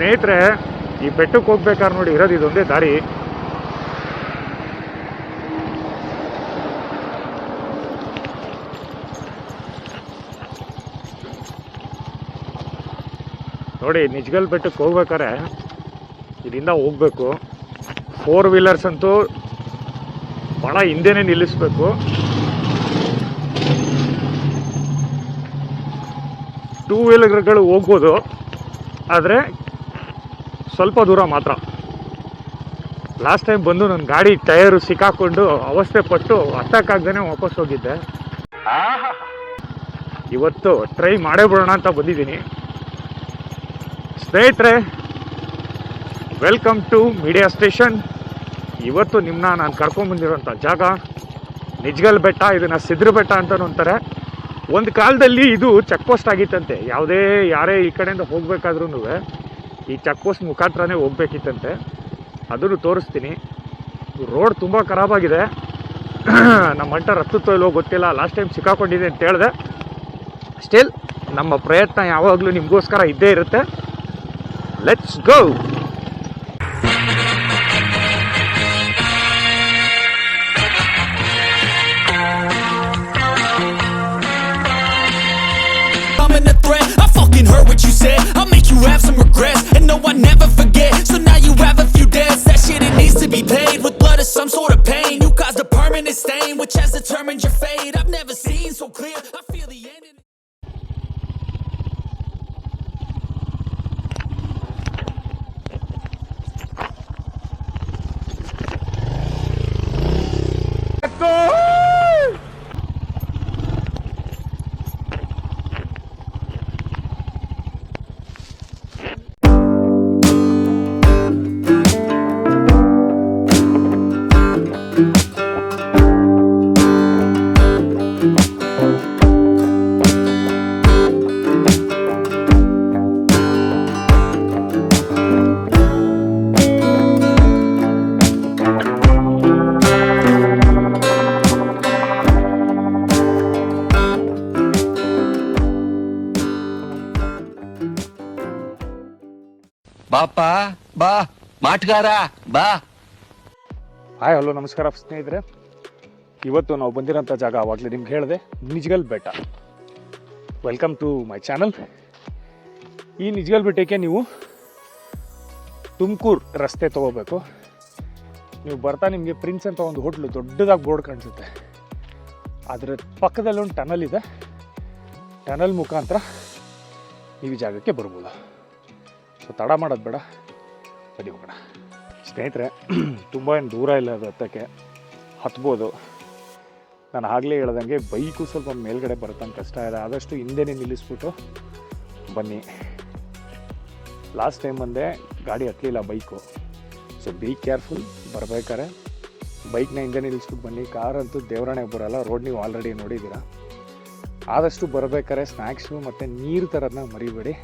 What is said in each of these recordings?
ಸ್ನೇಹಿತರೆ, ಈ ಬೆಟ್ಟಕ್ಕೆ ಹೋಗ್ಬೇಕಾದ್ರೆ ನೋಡಿ ಇರೋದು ಇದೊಂದೇ ದಾರಿ. ನೋಡಿ, ನಿಜ್ಗಲ್ ಬೆಟ್ಟಕ್ಕೆ ಹೋಗ್ಬೇಕಾರೆ ಇದರಿಂದ ಹೋಗ್ಬೇಕು. 4 ವೀಲರ್ಸ್ ಅಂತೂ ಭಾಳ ಹಿಂದೆನೇ ನಿಲ್ಲಿಸ್ಬೇಕು. 2 ವೀಲರ್ಗಳು ಹೋಗ್ಬೋದು, ಆದರೆ ಸ್ವಲ್ಪ ದೂರ ಮಾತ್ರ. ಲಾಸ್ಟ್ ಟೈಮ್ ಬಂದು ನನ್ನ ಗಾಡಿ ಟೈರು ಸಿಕ್ಕಾಕೊಂಡು ಅವಸ್ಥೆ ಪಟ್ಟು ಹತ್ತಕ್ಕಾಗ್ದೇ ವಾಪಸ್ ಹೋಗಿದ್ದೆ. ಇವತ್ತು ಟ್ರೈ ಮಾಡೇ ಬಿಡೋಣ ಅಂತ ಬಂದಿದ್ದೀನಿ. ಸ್ನೇಹಿತರೆ, ವೆಲ್ಕಮ್ ಟು ಮೀಡಿಯಾ ಸ್ಟೇಷನ್. ಇವತ್ತು ನಿಮ್ಮನ್ನ ನಾನು ಕರ್ಕೊಂಡ್ಬಂದಿರೋಂಥ ಜಾಗ ನಿಜ್ಗಲ್ ಬೆಟ್ಟ. ಇದನ್ನು ಸಿದ್ರ ಬೆಟ್ಟ ಅಂತಲೂ ಅಂತಾರೆ. ಒಂದು ಕಾಲದಲ್ಲಿ ಇದು ಚೆಕ್ ಪೋಸ್ಟ್ ಆಗಿತ್ತಂತೆ. ಯಾರೇ ಈ ಕಡೆಯಿಂದ ಹೋಗ್ಬೇಕಾದ್ರೂ ಈ ಚೆಕ್ ಪೋಸ್ಟ್ ಮುಖಾಂತರನೇ ಹೋಗ್ಬೇಕಿತ್ತಂತೆ. ಅದನ್ನು ತೋರಿಸ್ತೀನಿ. ರೋಡ್ ತುಂಬ ಖರಾಬಾಗಿದೆ. ನಮ್ಮ ಅಂಟರ್ ಹತ್ತುತ್ತೋ ಇಲ್ಲೋ ಗೊತ್ತಿಲ್ಲ. ಲಾಸ್ಟ್ ಟೈಮ್ ಸಿಕ್ಕಾಕೊಂಡಿದೆ ಅಂತ ಹೇಳಿದೆ. ಸ್ಟಿಲ್ ನಮ್ಮ ಪ್ರಯತ್ನ ಯಾವಾಗಲೂ ನಿಮಗೋಸ್ಕರ ಇದ್ದೇ ಇರುತ್ತೆ. Let's go. Heard what you said, I'll make you have some regrets. And no, I never forget. So now you have a few debts. That shit, it needs to be paid with blood or some sort of pain. You caused a permanent stain, which has determined your fate. I've never seen so clear. I feel the end in ಬಾಪಾ ಬಾ ಮಾಟಗಾರ ಬಾ. Hi, hello, ನಮಸ್ಕಾರ ಸ್ನೇಹಿತರೆ. ಇವತ್ತು ನಾವು ಬಂದಿರೋಂಥ ಜಾಗ ಆವಾಗಲೇ ನಿಮ್ಗೆ ಹೇಳಿದೆ, Nijagal Betta. Welcome to my channel. ಈ ನಿಜ್ಗಲ್ ಬೆಟ್ಟಕ್ಕೆ ನೀವು ತುಮಕೂರು ರಸ್ತೆ ತೊಗೋಬೇಕು. ನೀವು ಬರ್ತಾ ನಿಮಗೆ ಪ್ರಿನ್ಸ್ ಅಂತ ಒಂದು ಹೋಟ್ಲು ದೊಡ್ಡದಾಗಿ ಬೋರ್ಡ್ ಕಾಣಿಸುತ್ತೆ. ಅದರ ಪಕ್ಕದಲ್ಲಿ ಒಂದು ಟನಲ್ ಇದೆ. ಟನಲ್ ಮುಖಾಂತರ ನೀವು ಈ ಜಾಗಕ್ಕೆ ಬರ್ಬೋದು. ಸೊ ತಡ ಮಾಡೋದು ಬೇಡ, ಬನ್ನಿ ಹೋಗೋಣ. ಸ್ನೇಹಿತರೆ, ತುಂಬ ಏನು ದೂರ ಇಲ್ಲ ಅದು ಹತ್ತಕ್ಕೆ. ಹತ್ಬೋದು. ನಾನು ಆಗಲೇ ಹೇಳ್ದಂಗೆ ಬೈಕು ಸ್ವಲ್ಪ ಮೇಲ್ಗಡೆ ಬರುತ್ತಂಗೆ ಕಷ್ಟ ಇದೆ. ಆದಷ್ಟು ಹಿಂದೆನೇ ನಿಲ್ಲಿಸ್ಬಿಟ್ಟು ಬನ್ನಿ. ಲಾಸ್ಟ್ ಟೈಮ್ ಬಂದೆ, ಗಾಡಿ ಹತ್ತಲಿಲ್ಲ ಬೈಕು. So be careful. ಬರಬೇಕಾರೆ ಬೈಕ್ನ ಹಿಂದೆ ನಿಲ್ಲಿಸ್ಬಿಟ್ಟು ಬನ್ನಿ. ಕಾರಂತೂ ದೇವರಾಣೆಗೆ ಬರೋಲ್ಲ. ರೋಡ್ ನೀವು ಆಲ್ರೆಡಿ ನೋಡಿದ್ದೀರಾ. ಆದಷ್ಟು ಬರಬೇಕಾರೆ ಸ್ನ್ಯಾಕ್ಸು ಮತ್ತು ನೀರು ತರೋದನ್ನ ಮರಿಬೇಡಿ.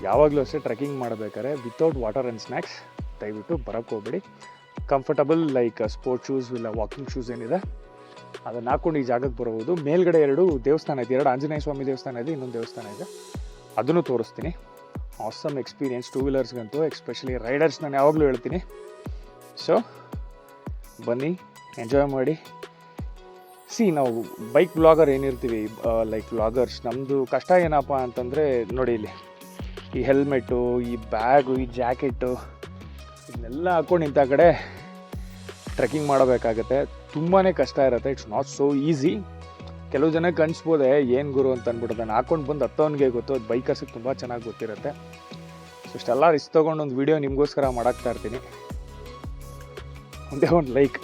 ಯಾವಾಗಲೂ ಅಷ್ಟೇ ಟ್ರೆಕ್ಕಿಂಗ್ ಮಾಡಬೇಕಾದ್ರೆ ವಿತೌಟ್ ವಾಟರ್ ಆ್ಯಂಡ್ ಸ್ನ್ಯಾಕ್ಸ್ ದಯವಿಟ್ಟು ಬರೋಕ್ಕೆ ಹೋಗ್ಬೇಡಿ. ಕಂಫರ್ಟಬಲ್ ಲೈಕ್ ಸ್ಪೋರ್ಟ್ಸ್ ಶೂಸ್ ಇಲ್ಲ ವಾಕಿಂಗ್ ಶೂಸ್ ಏನಿದೆ ಅದನ್ನು ಹಾಕ್ಕೊಂಡು ಈ ಜಾಗಕ್ಕೆ ಬರ್ಬೋದು. ಮೇಲ್ಗಡೆ 2 ದೇವಸ್ಥಾನ ಇದೆ. 2 ಆಂಜನೇಯ ಸ್ವಾಮಿ ದೇವಸ್ಥಾನ ಇದೆ, ಇನ್ನೊಂದು ದೇವಸ್ಥಾನ ಇದೆ. ಅದನ್ನು ತೋರಿಸ್ತೀನಿ. ಆಸಮ್ ಎಕ್ಸ್ಪೀರಿಯನ್ಸ್ 2 ವೀಲರ್ಸ್ಗಂತೂ, ಎಸ್ಪೆಷಲಿ ರೈಡರ್ಸ್ ನಾನು ಯಾವಾಗಲೂ ಹೇಳ್ತೀನಿ. ಸೊ ಬನ್ನಿ, ಎಂಜಾಯ್ ಮಾಡಿ. ನಾವು ಬೈಕ್ ವ್ಲಾಗರ್ ಏನಿರ್ತೀವಿ, ಲೈಕ್ ವ್ಲಾಗರ್ಸ್, ನಮ್ಮದು ಕಷ್ಟ ಏನಪ್ಪ ಅಂತಂದರೆ ನೋಡಿ, ಇಲ್ಲಿ ಈ ಹೆಲ್ಮೆಟ್ಟು, ಈ ಬ್ಯಾಗು, ಈ ಜಾಕೆಟ್ಟು ಇದನ್ನೆಲ್ಲ ಹಾಕ್ಕೊಂಡು ಇಂಥ ಕಡೆ ಟ್ರೆಕ್ಕಿಂಗ್ ಮಾಡಬೇಕಾಗತ್ತೆ. ತುಂಬಾ ಕಷ್ಟ ಇರುತ್ತೆ. It's not so easy. ಕೆಲವು ಜನಕ್ಕೆ ಅನಿಸ್ಬೋದೆ ಏನು ಗುರು ಅಂತ ಅಂದ್ಬಿಟ್ಟು. ನಾನು ಹಾಕ್ಕೊಂಡು ಬಂದು ಹತ್ತೋನಿಗೆ ಗೊತ್ತು. ಅದು ಬೈಕರ್ಸಿಗೆ ತುಂಬ ಚೆನ್ನಾಗಿ ಗೊತ್ತಿರುತ್ತೆ. ಸೊ ಇಷ್ಟೆಲ್ಲ ರಿಸ್ಕ್ ತೊಗೊಂಡು ಒಂದು ವೀಡಿಯೋ ನಿಮಗೋಸ್ಕರ ಮಾಡಾಕ್ತಾ ಇರ್ತೀನಿ. ಒಂದೇ ಒಂದು ಲೈಕ್.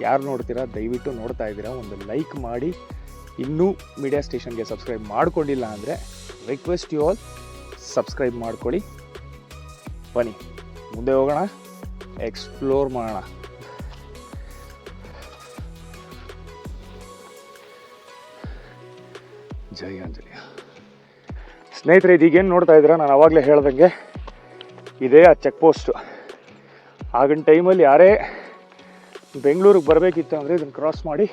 ಯಾರು ನೋಡ್ತೀರಾ, ದಯವಿಟ್ಟು ನೋಡ್ತಾ ಇದ್ದೀರಾ, ಒಂದು ಲೈಕ್ ಮಾಡಿ. ಇನ್ನೂ ಮೀಡಿಯಾ ಸ್ಟೇಷನ್ಗೆ ಸಬ್ಸ್ಕ್ರೈಬ್ ಮಾಡ್ಕೊಂಡಿಲ್ಲ ಅಂದರೆ ರಿಕ್ವೆಸ್ಟ್ ಯು ಆಲ್ ಸಬ್ಸ್ಕ್ರೈಬ್ ಮಾಡ್ಕೊಳ್ಳಿ. ಬನ್ನಿ ಮುಂದೆ ಹೋಗೋಣ, ಎಕ್ಸ್ಪ್ಲೋರ್ ಮಾಡೋಣ. ಜೈ ಆಂಜನೇಯ. ಸ್ನೇಹಿತರೆ, ಇದೀಗೇನು ನೋಡ್ತಾ ಇದ್ದೀರಾ, ನಾನು ಆವಾಗಲೇ ಹೇಳ್ದಂಗೆ ಇದೇ ಆ ಚೆಕ್ ಪೋಸ್ಟು. ಆಗಿನ ಟೈಮಲ್ಲಿ ಯಾರೇ ಬೆಂಗಳೂರಿಗೆ ಬರಬೇಕಿತ್ತು ಅಂದರೆ ಇದನ್ನು ಕ್ರಾಸ್ ಮಾಡಿ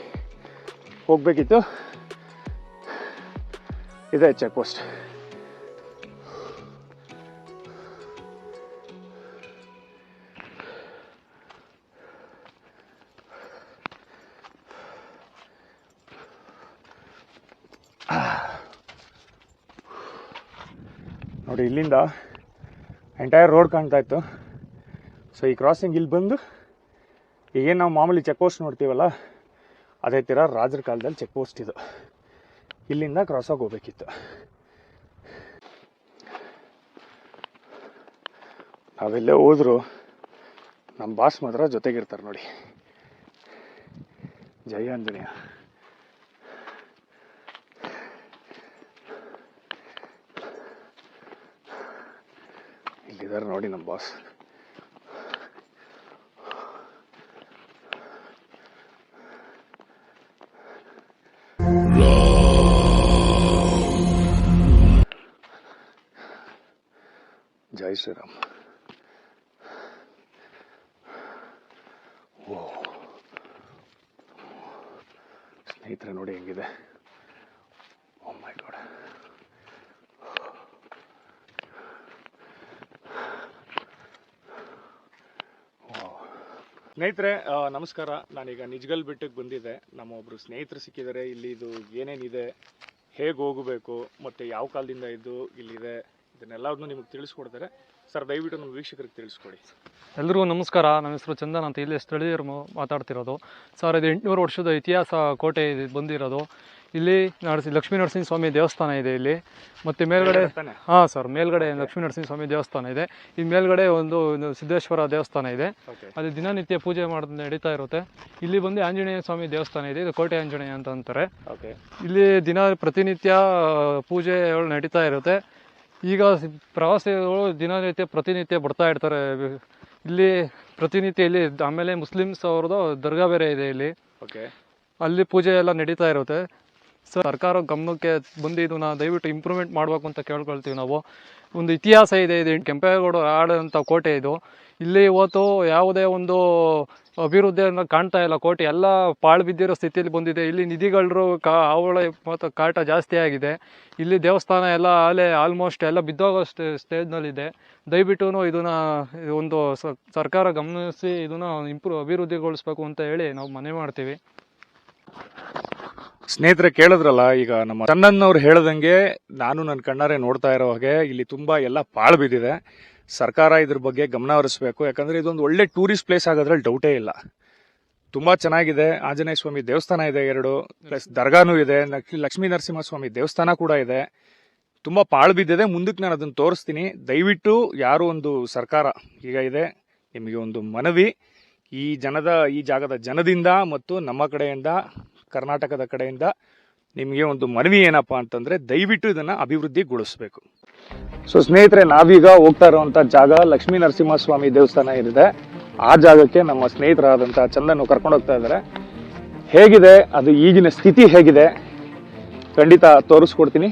ಹೋಗಬೇಕಿತ್ತು. ಇದೆ ಚೆಕ್ ಪೋಸ್ಟ್. ನೋಡಿ ಇಲ್ಲಿಂದ ಎಂಟೈರ್ ರೋಡ್ ಕಾಣ್ತಾ ಇತ್ತು. ಸೊ ಈ ಕ್ರಾಸಿಂಗ್ ಇಲ್ಲಿ ಬಂದು ಈಗೇನು ನಾವು ಮಾಮೂಲಿ ಚೆಕ್ ಪೋಸ್ಟ್ ನೋಡ್ತೀವಲ್ಲ ಅದೇ ಥರ ರಾಜರ ಕಾಲದಲ್ಲಿ ಚೆಕ್ ಪೋಸ್ಟ್ ಇದು. ಇಲ್ಲಿಂದ ಕ್ರಾಸಾಗಿ ಹೋಗ್ಬೇಕಿತ್ತು. ನಾವೆಲ್ಲೇ ಹೋದ್ರು ನಮ್ಮ ಬಾಸ್ ಮಾತ್ರ ಜೊತೆಗಿರ್ತಾರೆ ನೋಡಿ. ಜಯ ಆಂಜನೇಯ. ಇಲ್ಲಿದ್ದಾರೆ ನೋಡಿ ನಮ್ಮ ಬಾಸ್. ಜೈ ಶ್ರೀರಾಮ್. ಓ ಸ್ನೇಹಿತರೆ ನೋಡಿ ಹೆಂಗಿದೆ. ಓ ಮೈ ಗಾಡ್. ಸ್ನೇಹಿತರೆ ನಮಸ್ಕಾರ. ನಾನೀಗ ನಿಜ್ಗಲ್ ಬೆಟ್ಟಕ್ಕೆ ಬಂದಿದ್ದೆ. ನಮ್ಮ ಒಬ್ಬರು ಸ್ನೇಹಿತರು ಸಿಕ್ಕಿದ್ದಾರೆ. ಇಲ್ಲಿ ಇದು ಏನೇನಿದೆ, ಹೇಗೆ ಹೋಗಬೇಕು ಮತ್ತು ಯಾವ ಕಾಲದಿಂದ ಇದು ಇಲ್ಲಿದೆ ಇದನ್ನೆಲ್ಲದನ್ನು ನಿಮಗೆ ತಿಳಿಸ್ಕೊಡ್ತಾರೆ. ಸರ್ ದಯವಿಟ್ಟು ನಮ್ಮ ವೀಕ್ಷಕರಿಗೆ ತಿಳಿಸ್ಕೊಡಿ. ಎಲ್ರಿಗೂ ನಮಸ್ಕಾರ. ನನ್ನ ಹೆಸರು ಚಂದನ್ ಅಂತ, ಇಲ್ಲಿ ಸ್ಥಳೀಯರು ಮಾತಾಡ್ತಿರೋದು. ಸರ್ ಇದು 800 ವರ್ಷದ ಇತಿಹಾಸ ಕೋಟೆ ಬಂದಿರೋದು. ಇಲ್ಲಿ ಲಕ್ಷ್ಮೀ ನರಸಿಂಹ ಸ್ವಾಮಿ ದೇವಸ್ಥಾನ ಇದೆ ಇಲ್ಲಿ. ಮತ್ತು ಮೇಲ್ಗಡೆ ಹಾಂ ಸರ್, ಮೇಲ್ಗಡೆ ಲಕ್ಷ್ಮೀ ನರಸಿಂಹ ಸ್ವಾಮಿ ದೇವಸ್ಥಾನ ಇದೆ. ಈ ಮೇಲ್ಗಡೆ ಒಂದು ಸಿದ್ದೇಶ್ವರ ದೇವಸ್ಥಾನ ಇದೆ. ಅಲ್ಲಿ ದಿನನಿತ್ಯ ಪೂಜೆ ನಡೀತಾ ಇರುತ್ತೆ. ಇಲ್ಲಿ ಬಂದು ಆಂಜನೇಯ ಸ್ವಾಮಿ ದೇವಸ್ಥಾನ ಇದೆ. ಇದು ಕೋಟೆ ಆಂಜನೇಯ ಅಂತ ಅಂತಾರೆ. ಇಲ್ಲಿ ಪ್ರತಿನಿತ್ಯ ಪೂಜೆಗಳು ನಡೀತಾ ಇರುತ್ತೆ. ಈಗ ಪ್ರವಾಸಿಗಳು ದಿನನಿತ್ಯ ಪ್ರತಿನಿತ್ಯ ಬರ್ತಾ ಇರ್ತಾರೆ ಇಲ್ಲಿ ಪ್ರತಿನಿತ್ಯ ಇಲ್ಲಿ. ಆಮೇಲೆ ಮುಸ್ಲಿಮ್ಸ್ ಅವ್ರದ್ದು ದರ್ಗಾ ಬೇರೆ ಇದೆ ಇಲ್ಲಿ. ಅಲ್ಲಿ ಪೂಜೆ ಎಲ್ಲ ನಡೀತಾ ಇರುತ್ತೆ. ಸರ್ಕಾರ ಗಮನಕ್ಕೆ ಬಂದು ಇದನ್ನ ದಯವಿಟ್ಟು ಇಂಪ್ರೂವ್ಮೆಂಟ್ ಮಾಡಬೇಕು ಅಂತ ಕೇಳ್ಕೊಳ್ತೀವಿ ನಾವು. ಒಂದು ಇತಿಹಾಸ ಇದೆ. ಇದು ಕೆಂಪೇಗೌಡರು ಆಡೋಂಥ ಕೋಟೆ ಇದು. ಇಲ್ಲಿ ಇವತ್ತು ಯಾವುದೇ ಒಂದು ಅಭಿವೃದ್ಧಿಯನ್ನು ಕಾಣ್ತಾ ಇಲ್ಲ. ಕೋಟೆ ಎಲ್ಲ ಪಾಳು ಬಿದ್ದಿರೋ ಸ್ಥಿತಿಯಲ್ಲಿ ಬಂದಿದೆ. ಇಲ್ಲಿ ನಿಧಿಗಳರು ಅವಳ ಮತ್ತು ಕಾಟ ಜಾಸ್ತಿ ಆಗಿದೆ. ಇಲ್ಲಿ ದೇವಸ್ಥಾನ ಎಲ್ಲ ಆಲ್ಮೋಸ್ಟ್ ಎಲ್ಲ ಬಿದ್ದೋಗೋ ಸ್ಟೇಜ್ನಲ್ಲಿದೆ. ದಯವಿಟ್ಟು ಇದನ್ನು ಒಂದು ಸರ್ಕಾರ ಗಮನಿಸಿ ಇದನ್ನು ಅಭಿವೃದ್ಧಿಗೊಳಿಸ್ಬೇಕು ಅಂತ ಹೇಳಿ ನಾವು ಮನವಿ ಮಾಡ್ತೀವಿ. ಸ್ನೇಹಿತರೆ ಕೇಳಿದ್ರಲ್ಲ, ಈಗ ನಮ್ಮ ಚಂದನ್ ಅವ್ರು ಹೇಳ್ದಂಗೆ ನಾನು ನನ್ನ ಕಣ್ಣಾರೆ ನೋಡ್ತಾ ಇರೋ ಹಾಗೆ ಇಲ್ಲಿ ತುಂಬಾ ಎಲ್ಲ ಪಾಳು ಬಿದ್ದಿದೆ. ಸರ್ಕಾರ ಇದ್ರ ಬಗ್ಗೆ ಗಮನ ಹರಿಸಬೇಕು. ಯಾಕಂದ್ರೆ ಇದೊಂದು ಒಳ್ಳೆ ಟೂರಿಸ್ಟ್ ಪ್ಲೇಸ್ ಆಗೋದ್ರಲ್ಲಿ ಡೌಟೇ ಇಲ್ಲ. ತುಂಬಾ ಚೆನ್ನಾಗಿದೆ. ಆಂಜನೇಯ ಸ್ವಾಮಿ ದೇವಸ್ಥಾನ ಇದೆ 2, ಪ್ಲಸ್ ದರ್ಗಾನೂ ಇದೆ. ಲಕ್ಷ್ಮೀ ನರಸಿಂಹ ಸ್ವಾಮಿ ದೇವಸ್ಥಾನ ಕೂಡ ಇದೆ. ತುಂಬಾ ಪಾಳು ಬಿದ್ದಿದೆ. ಮುಂದಕ್ಕೆ ನಾನು ಅದನ್ನ ತೋರಿಸ್ತೀನಿ. ದಯವಿಟ್ಟು ಯಾರು ಒಂದು ಸರ್ಕಾರ ಈಗ ಇದೆ, ನಿಮಗೆ ಒಂದು ಮನವಿ, ಈ ಜಾಗದ ಜನದಿಂದ ಮತ್ತು ನಮ್ಮ ಕಡೆಯಿಂದ, ಕರ್ನಾಟಕದ ಕಡೆಯಿಂದ ನಿಮಗೆ ಒಂದು ಮನವಿ ಏನಪ್ಪಾ ಅಂತಂದ್ರೆ ದಯವಿಟ್ಟು ಇದನ್ನ ಅಭಿವೃದ್ಧಿಗೊಳಿಸಬೇಕು. ಸೊ ಸ್ನೇಹಿತರೆ, ನಾವೀಗ ಹೋಗ್ತಾ ಇರುವಂತ ಜಾಗ ಲಕ್ಷ್ಮೀ ನರಸಿಂಹ ಸ್ವಾಮಿ ದೇವಸ್ಥಾನ ಏನಿದೆ ಆ ಜಾಗಕ್ಕೆ ನಮ್ಮ ಸ್ನೇಹಿತರಾದಂತಹ ಚಂದನ್ ಕರ್ಕೊಂಡು ಹೋಗ್ತಾ ಇದ್ದಾರೆ. ಹೇಗಿದೆ ಅದು, ಈಗಿನ ಸ್ಥಿತಿ ಹೇಗಿದೆ ಖಂಡಿತ ತೋರಿಸ್ಕೊಡ್ತೀನಿ.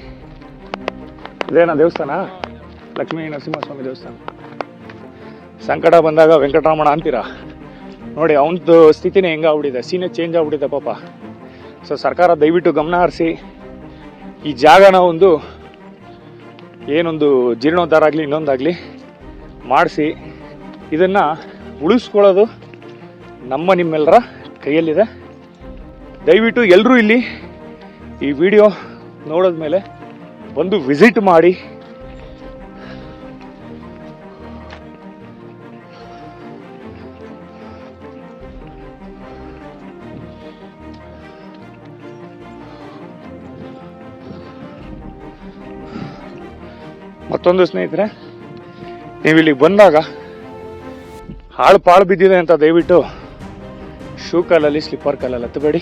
ಇದೇನಾ ದೇವಸ್ಥಾನ? ಲಕ್ಷ್ಮೀ ನರಸಿಂಹ ಸ್ವಾಮಿ ದೇವಸ್ಥಾನ. ಸಂಕಟ ಬಂದಾಗ ವೆಂಕಟರಮಣ ಅಂತೀರಾ ನೋಡಿ, ಅವನದು ಸ್ಥಿತಿನೇ ಹೆಂಗಾಗ್ಬಿಟ್ಟಿದೆ, ಸೀನೆ ಚೇಂಜ್ ಆಗ್ಬಿಟ್ಟಿದೆ ಪಾಪ. ಸೊ ಸರ್ಕಾರ ದಯವಿಟ್ಟು ಗಮನ ಹರಿಸಿ ಈ ಜಾಗನ ಏನೊಂದು ಜೀರ್ಣೋದ್ಧಾರ ಆಗಲಿ ಇನ್ನೊಂದಾಗಲಿ ಮಾಡಿಸಿ ಇದನ್ನು ಉಳಿಸ್ಕೊಳ್ಳೋದು ನಿಮ್ಮೆಲ್ಲರ ಕೈಯಲ್ಲಿದೆ. ದಯವಿಟ್ಟು ಎಲ್ಲರೂ ಇಲ್ಲಿ ಈ ವಿಡಿಯೋ ನೋಡಿದ್ಮೇಲೆ ಬಂದು ವಿಸಿಟ್ ಮಾಡಿ. ಮತ್ತೊಂದು ಸ್ನೇಹಿತರೆ, ನೀವು ಇಲ್ಲಿಗೆ ಬಂದಾಗ ಹಾಳು ಪಾಳು ಬಿದ್ದಿದೆ ಅಂತ ದಯವಿಟ್ಟು ಶೂ ಕಾಲಲ್ಲಿ, ಸ್ಲಿಪ್ಪರ್ ಕಾಲಲ್ಲಿ ಹತ್ತಬೇಡಿ.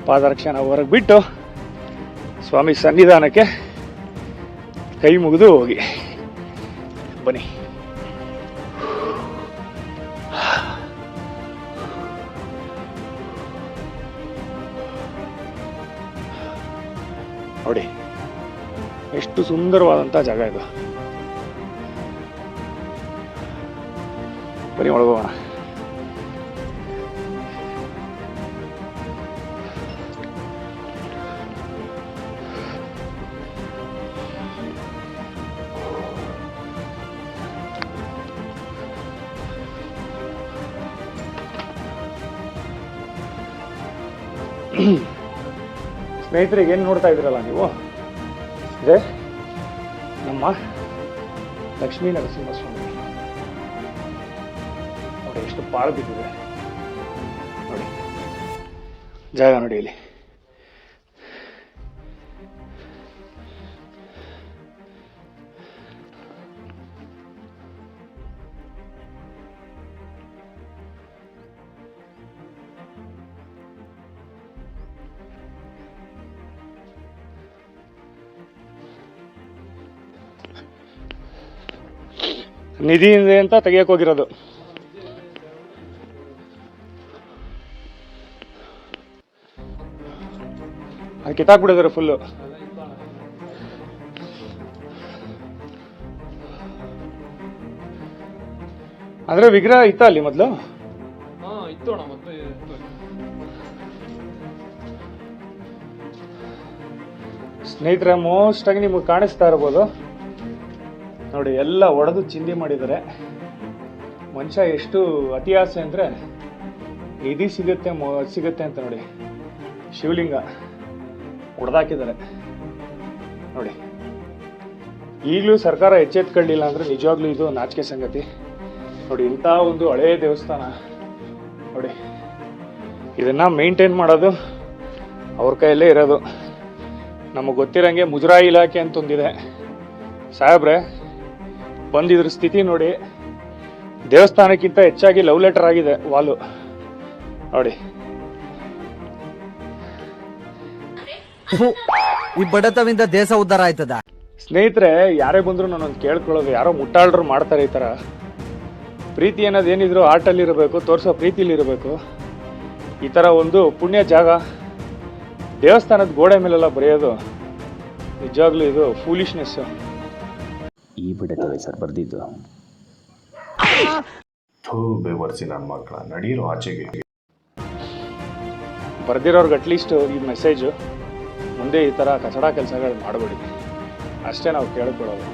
ಪಾದರಕ್ಷೆನ ಹೊರಗೆ ಬಿಟ್ಟು ಸ್ವಾಮಿ ಸನ್ನಿಧಾನಕ್ಕೆ ಕೈ ಮುಗಿದು ಹೋಗಿ ಬನ್ನಿ. ನೋಡಿ ಎಷ್ಟು ಸುಂದರವಾದಂಥ ಜಾಗ ಇದು. ಬನ್ನಿ ಒಳಗೋಗೋಣ. ಸ್ನೇಹಿತರಿಗೆ ಏನು ನೋಡ್ತಾ ಇದ್ದೀರಲ್ಲ ನೀವು, ಇದೆ ನಮ್ಮ ಲಕ್ಷ್ಮೀ ನರಸಿಂಹಸ್ವಾಮಿ ನೋಡಿ ಎಷ್ಟು ಪಾಳು ಬಿದ್ದಿದೆ ನೋಡಿ, ಜಾಗ ನೋಡಿ ಇಲ್ಲಿ. ನಿಧಿ ಇದೆ ಅಂತ ತೆಗಿಯಕ್ ಹೋಗಿರೋದು. ಅದು ಕಿತ್ತಾಕ್ಬಿಡಿದಾರೆ ಫುಲ್ಲು. ಅಂದ್ರೆ ವಿಗ್ರಹ ಇತ್ತ ಅಲ್ಲಿ ಮೊದ್ಲು? ಇತ್ತು. ಸ್ನೇಹಿತರೆ, ಮೋಸ್ಟ್ ಆಗಿ ನಿಮಗೆ ಕಾಣಿಸ್ತಾ ಇರ್ಬೋದು ನೋಡಿ, ಎಲ್ಲ ಒಡೆದು ಚಿಂದಿ ಮಾಡಿದ್ದಾರೆ. ಮನುಷ್ಯ ಎಷ್ಟು ಅತಿ ಆಸೆ ಅಂದರೆ ನಿಧಿ ಸಿಗುತ್ತೆ ಅಂತ ನೋಡಿ, ಶಿವಲಿಂಗ ಹೊಡೆದಾಕಿದ್ದಾರೆ ನೋಡಿ. ಈಗಲೂ ಸರ್ಕಾರ ಎಚ್ಚೆತ್ಕೊಳ್ಳಿಲ್ಲ ಅಂದರೆ ನಿಜವಾಗ್ಲೂ ಇದು ನಾಚಿಕೆ ಸಂಗತಿ ನೋಡಿ. ಇಂಥ ಒಂದು ಹಳೆಯ ದೇವಸ್ಥಾನ ನೋಡಿ, ಇದನ್ನು ಮೇಂಟೈನ್ ಮಾಡೋದು ಅವ್ರ ಕೈಯಲ್ಲೇ ಇರೋದು. ನಮಗೆ ಗೊತ್ತಿರೋಂಗೆ ಮುಜರಾಯಿ ಇಲಾಖೆ ಅಂತ ಒಂದಿದೆ. ಸಾಹೇಬ್ರೆ, ಬಂದಿದ್ರ ಸ್ಥಿತಿ ನೋಡಿ, ದೇವಸ್ಥಾನಕ್ಕಿಂತ ಹೆಚ್ಚಾಗಿ ಲವ್ ಲೆಟರ್ ಆಗಿದೆ ವಾಲು ನೋಡಿ. ಈ ಬಡತವಿಂದ ದೇಶ ಉದ್ಧಾರ ಆಯ್ತದ? ಸ್ನೇಹಿತರೆ, ಯಾರೇ ಬಂದ್ರು ನಾನೊಂದು ಕೇಳ್ಕೊಳ್ಳೋದು, ಯಾರೋ ಮುಟ್ಟಾಳ್ರು ಮಾಡ್ತಾರೆ ಈ ಥರ. ಪ್ರೀತಿ ಅನ್ನೋದು ಏನಿದ್ರು ಆರ್ಟಲ್ಲಿ ಇರಬೇಕು, ತೋರಿಸೋ ಪ್ರೀತಿಲಿ ಇರಬೇಕು. ಈ ಥರ ಒಂದು ಪುಣ್ಯ ಜಾಗ ದೇವಸ್ಥಾನದ ಗೋಡೆ ಮೇಲೆಲ್ಲ ಬರೆಯೋದು ನಿಜವಾಗ್ಲೂ ಇದು ಫೂಲಿಶ್ನೆಸ್. ಈ ಬಿಡತ್ತವೆ ಸರ್ ಬರ್ದಿದ್ದು. ಬೇವರ್ಸಿ ನನ್ನ ಮಕ್ಕಳ ನಡೀರೋ ಆಚೆಗೆ. ಬರ್ದಿರೋರ್ಗೆ ಅಟ್ಲೀಸ್ಟ್ ಈ ಮೆಸೇಜು, ಮುಂದೆ ಈ ಥರ ಕಚಡ ಕೆಲಸಗಳು ಮಾಡಬೇಡಿ ಅಷ್ಟೇ ನಾವು ಕೇಳ್ಕೊಳ್ಳೋದು.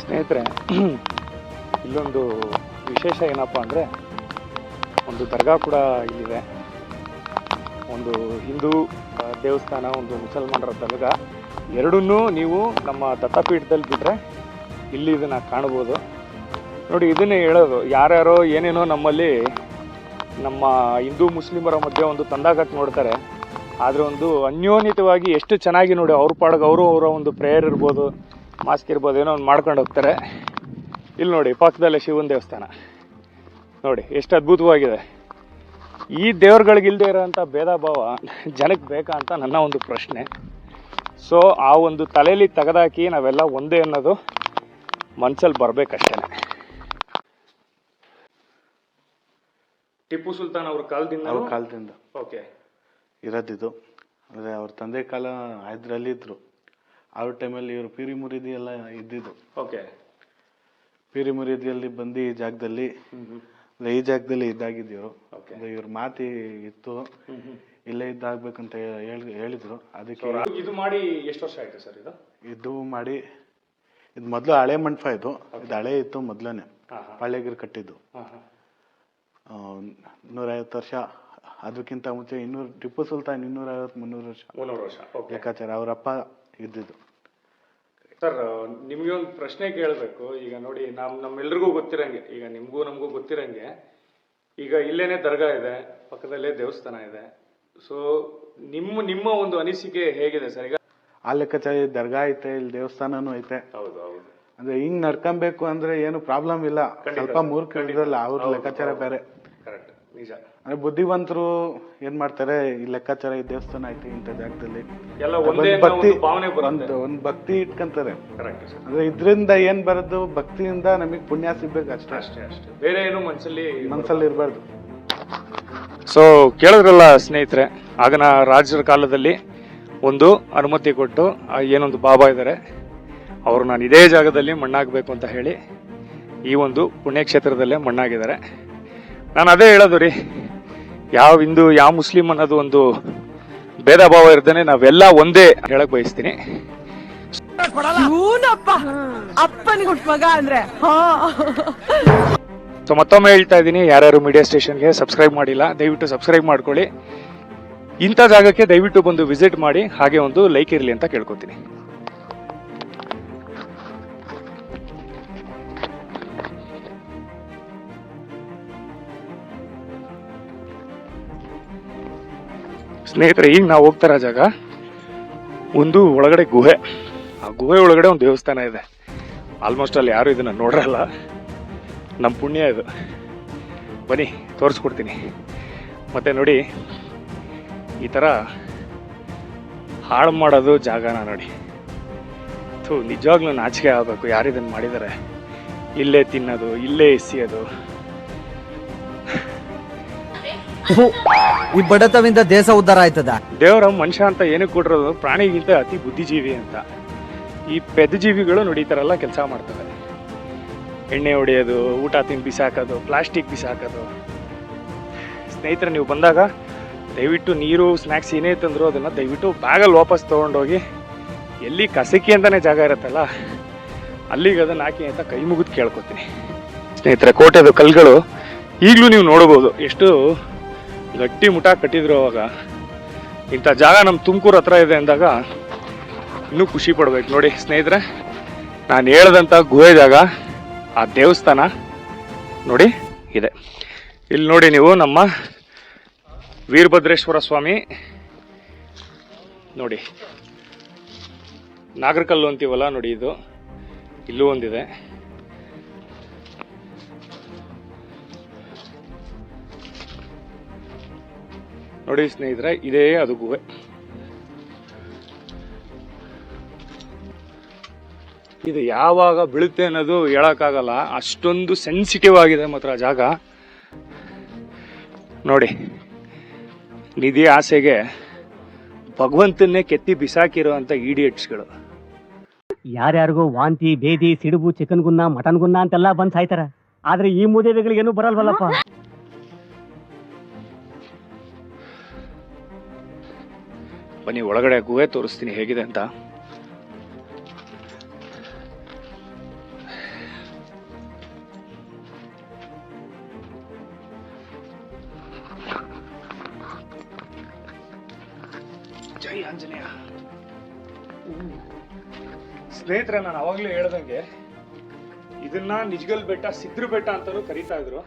ಸ್ನೇಹಿತರೆ, ಇಲ್ಲೊಂದು ವಿಶೇಷ ಏನಪ್ಪ ಅಂದರೆ, ಒಂದು ದರ್ಗಾ ಕೂಡ ಇಲ್ಲಿದೆ. ಒಂದು ಹಿಂದೂ ದೇವಸ್ಥಾನ, ಒಂದು ಮುಸಲ್ಮಾನರ ದರ್ಗಾ, ಎರಡನ್ನೂ ನೀವು ನಮ್ಮ ದತ್ತಪೀಠದಲ್ಲಿ ಬಿಟ್ಟರೆ ಇಲ್ಲಿ ಇದನ್ನು ಕಾಣ್ಬೋದು ನೋಡಿ. ಇದನ್ನೇ ಹೇಳೋದು, ಯಾರ್ಯಾರೋ ಏನೇನೋ ನಮ್ಮಲ್ಲಿ ನಮ್ಮ ಹಿಂದೂ ಮುಸ್ಲಿಮರ ಮಧ್ಯೆ ಒಂದು ತಂದಾಕಕ್ಕೆ ನೋಡ್ತಾರೆ. ಆದರೆ ಒಂದು ಅನ್ಯೋನ್ಯತವಾಗಿ ಎಷ್ಟು ಚೆನ್ನಾಗಿ ನೋಡಿ, ಅವ್ರ ಪಾಡಿಗೆ ಅವರ ಒಂದು ಪ್ರೇಯರ್ ಇರ್ಬೋದು, ಮಾಸ್ಕ್ ಇರ್ಬೋದು, ಏನೋ ಒಂದು ಮಾಡ್ಕೊಂಡು ಹೋಗ್ತಾರೆ. ಇಲ್ಲಿ ನೋಡಿ, ಪಕ್ಕದಲ್ಲೇ ಶಿವನ ದೇವಸ್ಥಾನ ನೋಡಿ ಎಷ್ಟು ಅದ್ಭುತವಾಗಿದೆ. ಈ ದೇವ್ರುಗಳಿಗಿಲ್ಲದೆ ಇರೋಂಥ ಭೇದ ಭಾವ ಜನಕ್ಕೆ ಬೇಕಾ ಅಂತ ನನ್ನ ಒಂದು ಪ್ರಶ್ನೆ. ಸೊ ಆ ಒಂದು ತಲೆಯಲ್ಲಿ ತೆಗೆದಾಕಿ ನಾವೆಲ್ಲ ಒಂದೇ ಅನ್ನೋದು ಮನಸ್ಸಲ್ಲಿ ಬರಬೇಕಷ್ಟೇ. ಟಿಪ್ಪು ಸುಲ್ತಾನ್ ಅವ್ರ ಕಾಲದಿಂದ ಓಕೆ ಇರೋದಿದ್ದು. ಅಂದರೆ ಅವ್ರ ತಂದೆ ಕಾಲ ಹೈದ್ರಲ್ಲಿ ಇದ್ರು. ಅವ್ರ ಟೈಮಲ್ಲಿ ಇವರು ಪೀರಿ ಮುರಿದಿ ಎಲ್ಲ ಇದ್ದಿದ್ದು. ಓಕೆ, ಪೀರಿ ಮುರಿದಿಯಲ್ಲಿ ಬಂದು ಈ ಜಾಗದಲ್ಲಿ ಈ ಜಾಗದಲ್ಲಿ ಇದ್ದಾಗಿದ್ದೀವರು. ಇವ್ರ ಮಾತಿ ಇತ್ತು, ಇಲ್ಲೇ ಇದ್ದಾಗಬೇಕಂತ ಹೇಳಿದ್ರು. ಅದಕ್ಕೆ ಇದು ಮಾಡಿ ಎಷ್ಟು ವರ್ಷ ಆಯ್ತು ಸರ್? ಇದು ಮಾಡಿ, ಇದು ಮೊದಲು ಹಳೆ ಮಂಟಪ. ಇದು ಹಳೆ ಇತ್ತು ಮೊದಲನೇ, ಪಾಳ್ಯಗಿರಿ ಕಟ್ಟಿದ್ದು. 150 ವರ್ಷ. ಅದಕ್ಕಿಂತ ಮುಂಚೆ ಟಿಪ್ಪು ಸುಲ್ತಾನ್ 250-300 ವರ್ಷ ಲೆಕ್ಕಾಚಾರ ಅವರಪ್ಪ ಇದ್ದಿದ್ದು. ಸರ್, ನಿಮ್ಗೆ ಒಂದು ಪ್ರಶ್ನೆ ಕೇಳಬೇಕು. ಈಗ ನೋಡಿ, ನಮ್ಮೆಲ್ರಿಗೂ ಗೊತ್ತಿರಂಗೆ, ಈಗ ನಿಮಗೂ ನಮಗೂ ಗೊತ್ತಿರಂಗೆ, ಈಗ ಇಲ್ಲೇನೆ ದರ್ಗಾ ಇದೆ, ಪಕ್ಕದಲ್ಲೇ ದೇವಸ್ಥಾನ ಇದೆ. ಸೊ ನಿಮ್ಮ ಒಂದು ಅನಿಸಿಕೆ ಹೇಗಿದೆ ಸರ್? ಈಗ ಆ ಲೆಕ್ಕಾಚಾರ ದರ್ಗಾ ಐತೆ, ಇಲ್ಲಿ ದೇವಸ್ಥಾನನೂ ಐತೆ. ಹೌದು ಹೌದು. ಅಂದ್ರೆ ಹಿಂಗ್ ನಡ್ಕೊಬೇಕು ಅಂದ್ರೆ ಏನು ಪ್ರಾಬ್ಲಮ್ ಇಲ್ಲ. ಸ್ವಲ್ಪ ಮೂರ್ಖರಿದ್ರಲ್ಲ, ಅವ್ರ ಲೆಕ್ಕಾಚಾರ ಬೇರೆ. ಕರೆಕ್ಟ್, ನಿಜ. ಅಂದ್ರೆ ಬುದ್ಧಿವಂತರು ಏನ್ ಮಾಡ್ತಾರೆ, ಈ ಲೆಕ್ಕಾಚಾರ ಈ ದೇವಸ್ಥಾನ ಐತೆ ಇಂಥ ಜಾಗದಲ್ಲಿ ಎಲ್ಲ ಒಂದೇ ಭಕ್ತಿ, ಭಾವನೆ ಬರುತ್ತೆ, ಒಂದ್ ಭಕ್ತಿ ಇಟ್ಕೊಂತಾರೆ. ಕರೆಕ್ಟ್. ಅಂದ್ರೆ ಇದ್ರಿಂದ ಏನ್ ಬರೋದು, ಭಕ್ತಿಯಿಂದ ನಮಗ್ ಪುಣ್ಯ ಸಿಗ್ಬೇಕು ಅಷ್ಟೇ. ಅಷ್ಟೇ, ಬೇರೆ ಏನು ಮನ್ಸಲ್ಲಿ ಇರಬಾರ್ದು. ಸೊ ಕೇಳಿದ್ರಲ್ಲ ಸ್ನೇಹಿತರೆ, ಆಗಿನ ರಾಜರ ಕಾಲದಲ್ಲಿ ಒಂದು ಅನುಮತಿ ಕೊಟ್ಟು ಏನೊಂದು ಬಾಬಾ ಇದ್ದಾರೆ, ಅವರು ನಾನು ಇದೇ ಜಾಗದಲ್ಲಿ ಮಣ್ಣಾಗಬೇಕು ಅಂತ ಹೇಳಿ ಈ ಒಂದು ಪುಣ್ಯಕ್ಷೇತ್ರದಲ್ಲೇ ಮಣ್ಣಾಗಿದ್ದಾರೆ. ನಾನು ಅದೇ ಹೇಳೋದು ರೀ, ಯಾವ ಹಿಂದೂ ಯಾವ ಮುಸ್ಲಿಂ ಅನ್ನೋದು ಒಂದು ಭೇದ ಭಾವ ಇರ್ದೇನೆ ನಾವೆಲ್ಲ ಒಂದೇ ಹೇಳಕ್ ಬಯಸ್ತೀನಿ. ಅಪ್ಪನಿಗೆ ಮಗ ಅಂದ್ರೆ ಸೊ ಮತ್ತೊಮ್ಮೆ ಹೇಳ್ತಾ ಇದ್ದೀನಿ, ಯಾರ್ಯಾರು ಮೀಡಿಯಾ ಸ್ಟೇಷನ್ಗೆ ಸಬ್ಸ್ಕ್ರೈಬ್ ಮಾಡಿಲ್ಲ ದಯವಿಟ್ಟು ಸಬ್ಸ್ಕ್ರೈಬ್ ಮಾಡ್ಕೊಳ್ಳಿ. ಇಂಥ ಜಾಗಕ್ಕೆ ದಯವಿಟ್ಟು ಬಂದು ವಿಸಿಟ್ ಮಾಡಿ, ಹಾಗೆ ಒಂದು ಲೈಕ್ ಇರಲಿ ಅಂತ ಕೇಳ್ಕೊತೀನಿ. ಸ್ನೇಹಿತರೆ, ಈಗ ನಾವು ಹೋಗ್ತಾರ ಜಾಗ ಒಂದು ಒಳಗಡೆ ಗುಹೆ. ಆ ಗುಹೆ ಒಳಗಡೆ ಒಂದು ದೇವಸ್ಥಾನ ಇದೆ. ಆಲ್ಮೋಸ್ಟ್ ಅಲ್ಲಿ ಯಾರು ಇದನ್ನ ನೋಡ್ರಲ್ಲ, ನಮ್ಮ ಪುಣ್ಯ ಇದು. ಬನ್ನಿ ತೋರಿಸ್ಕೊಡ್ತೀನಿ. ಮತ್ತೆ ನೋಡಿ, ಈ ಥರ ಹಾಳು ಮಾಡೋದು ಜಾಗನ ನೋಡಿ, ನಿಜವಾಗ್ಲೂ ನಾಚಿಕೆ ಆಗಬೇಕು. ಯಾರಿದನ್ನು ಮಾಡಿದ್ದಾರೆ, ಇಲ್ಲೇ ತಿನ್ನೋದು, ಇಲ್ಲೇ ಎಸೆಯೋದು. ಈ ಬಡತವಿಂದ ದೇಶ ಉದ್ಧಾರ ಆಯ್ತದ. ದೇವರ ಮನುಷ್ಯ ಅಂತ ಏನಕ್ಕೆ ಕೊಟ್ಟಿರೋದು, ಪ್ರಾಣಿಗಿಂತ ಅತಿ ಬುದ್ಧಿಜೀವಿ ಅಂತ. ಈ ಪೆದ್ದಜೀವಿಗಳು ನೋಡಿ ಈ ಥರ ಎಲ್ಲ ಕೆಲಸ ಮಾಡ್ತವೆ. ಎಣ್ಣೆ ಹೊಡೆಯೋದು, ಊಟ ತಿಂದು ಬಿಸಾಕೋದು, ಪ್ಲಾಸ್ಟಿಕ್ ಬಿಸಾಕೋದು. ಸ್ನೇಹಿತರೆ, ನೀವು ಬಂದಾಗ ದಯವಿಟ್ಟು ನೀರು, ಸ್ನ್ಯಾಕ್ಸ್ ಏನೇ ತಂದರೂ ಅದನ್ನು ದಯವಿಟ್ಟು ಬ್ಯಾಗಲ್ಲಿ ವಾಪಸ್ ತೊಗೊಂಡೋಗಿ, ಎಲ್ಲಿ ಕಸಕಿ ಅಂತಲೇ ಜಾಗ ಇರುತ್ತಲ್ಲ ಅಲ್ಲಿಗೆ ಅದನ್ನು ಹಾಕಿ ಅಂತ ಕೈ ಮುಗಿದು ಕೇಳ್ಕೊತೀನಿ. ಸ್ನೇಹಿತರೆ, ಕೋಟೆದು ಕಲ್ಗಳು ಈಗಲೂ ನೀವು ನೋಡ್ಬೋದು ಎಷ್ಟು ಗಟ್ಟಿ ಮುಟ ಕಟ್ಟಿದ್ರು. ಅವಾಗ ಇಂಥ ಜಾಗ ನಮ್ಮ ತುಮಕೂರು ಹತ್ರ ಇದೆ ಅಂದಾಗ ಇನ್ನೂ ಖುಷಿ ಪಡ್ಬೇಕು. ನೋಡಿ ಸ್ನೇಹಿತರೆ, ನಾನು ಹೇಳ್ದಂಥ ಗುಹೆ ಜಾಗ, ಆ ದೇವಸ್ಥಾನ ನೋಡಿ ಇದೆ. ಇಲ್ಲಿ ನೋಡಿ ನೀವು, ನಮ್ಮ ವೀರಭದ್ರೇಶ್ವರ ಸ್ವಾಮಿ ನೋಡಿ, ನಾಗರಕಲ್ಲು ಅಂತೀವಲ್ಲ ನೋಡಿ, ಇದು ಇಲ್ಲೂ ಒಂದಿದೆ. ನೋಡಿ ಸ್ನೇಹಿತರೆ, ಇದೇ ಅದು ಗುಹೆ. ಇದು ಯಾವಾಗ ಬೀಳುತ್ತೆ ಅನ್ನೋದು ಹೇಳಕ್ಕಾಗಲ್ಲ, ಅಷ್ಟೊಂದು ಸೆನ್ಸಿಟಿವ್ ಆಗಿದೆ ಮಾತ್ರ ಜಾಗ. ನೋಡಿ, ನಿಧಿ ಆಸೆಗೆ ಭಗವಂತನ್ನೇ ಕೆತ್ತಿ ಬಿಸಾಕಿರೋ ಅಂತ ಇಡಿಯಟ್ಸ್ಗಳು. ಯಾರ್ಯಾರಿಗೂ ವಾಂತಿ, ಬೇದಿ, ಸಿಡುಬು, ಚಿಕನ್ ಗುನ್ನ, ಮಟನ್ ಗುನ್ನ ಅಂತೆಲ್ಲ ಬಂದ್ ಸಾಯ್ತಾರ. ಆದ್ರೆ ಈ ಮೂದೇವಿಗಳಿಗೇನು ಬರಲ್ವಲ್ಲಪ್ಪ. ಬನ್ನಿ ಒಳಗಡೆ ಗುಹೆ ತೋರಿಸ್ತೀನಿ ಹೇಗಿದೆ ಅಂತ. ಜೈ ಆಂಜನೇಯ. ಸ್ನೇಹಿತರೆ, ನಾನು ಅವಾಗ್ಲೇ ಹೇಳ್ದಂಗೆ ಇದನ್ನ ನಿಜಗಲ್ ಬೆಟ್ಟ, ಸಿದ್ರ ಬೆಟ್ಟ ಅಂತಾನೂ ಕರೀತಾ ಇದ್ರು.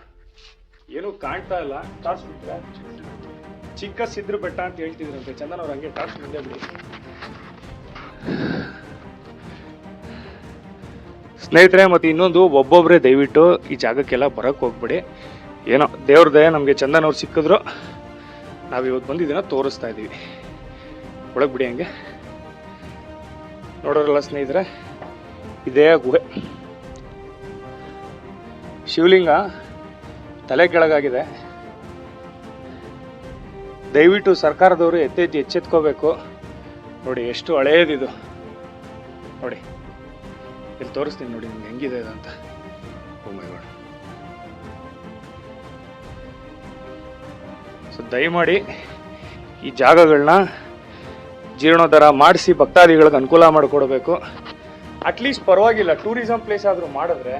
ಏನು ಕಾಣ್ತಾ ಇಲ್ಲ, ಟಾರ್ಚ್ ಬಿಟ್ರೆ ಚಿಕ್ಕ ಸಿದ್ರ ಬೆಟ್ಟ ಅಂತ ಹೇಳ್ತಿದ್ರಂತೆ. ಚಂದನ್ ಅವ್ರು ಹಂಗೆ ಟಾರ್ಚ್ ಮುಂದೆ ಬಿಡಿ. ಸ್ನೇಹಿತರೆ, ಮತ್ತೆ ಇನ್ನೊಂದು, ಒಬ್ಬೊಬ್ಬರೇ ದಯವಿಟ್ಟು ಈ ಜಾಗಕ್ಕೆಲ್ಲ ಬರಕ್ ಹೋಗ್ಬಿಡಿ. ಏನೋ ದೇವ್ರ ದಯ ನಮಗೆ ಚಂದನ್ ಅವ್ರು ಸಿಕ್ಕಿದ್ರು, ನಾವಿವತ್ತು ಬಂದಿದ್ದೀನ ತೋರಿಸ್ತಾ ಇದ್ದೀವಿ. ಒಳಗೆ ಬಿಡಿ ಹಂಗೆ. ನೋಡೋರಲ್ಲ ಸ್ನೇಹಿತರೆ, ಇದೇ ಗುಹೆ. ಶಿವಲಿಂಗ ತಲೆ ಕೆಳಗಾಗಿದೆ. ದಯವಿಟ್ಟು ಸರ್ಕಾರದವರು ಎಚ್ಚೆತ್ಕೋಬೇಕು. ನೋಡಿ ಎಷ್ಟು ಹಳೇದಿದು ನೋಡಿ. ಇಲ್ಲಿ ತೋರಿಸ್ತೀನಿ ನೋಡಿ ನಿಮ್ಗೆ ಹೆಂಗಿದೆ ಅಂತ. ಓ ಮೈ ಗಾಡ್. ಸೊ ದಯಮಾಡಿ ಈ ಜಾಗಗಳನ್ನ ಜೀರ್ಣೋದ್ಧಾರ ಮಾಡಿಸಿ ಭಕ್ತಾದಿಗಳಿಗೆ ಅನುಕೂಲ ಮಾಡಿಕೊಡ್ಬೇಕು. ಅಟ್ಲೀಸ್ಟ್ ಪರವಾಗಿಲ್ಲ, ಟೂರಿಸಂ ಪ್ಲೇಸ್ ಆದರೂ ಮಾಡಿದ್ರೆ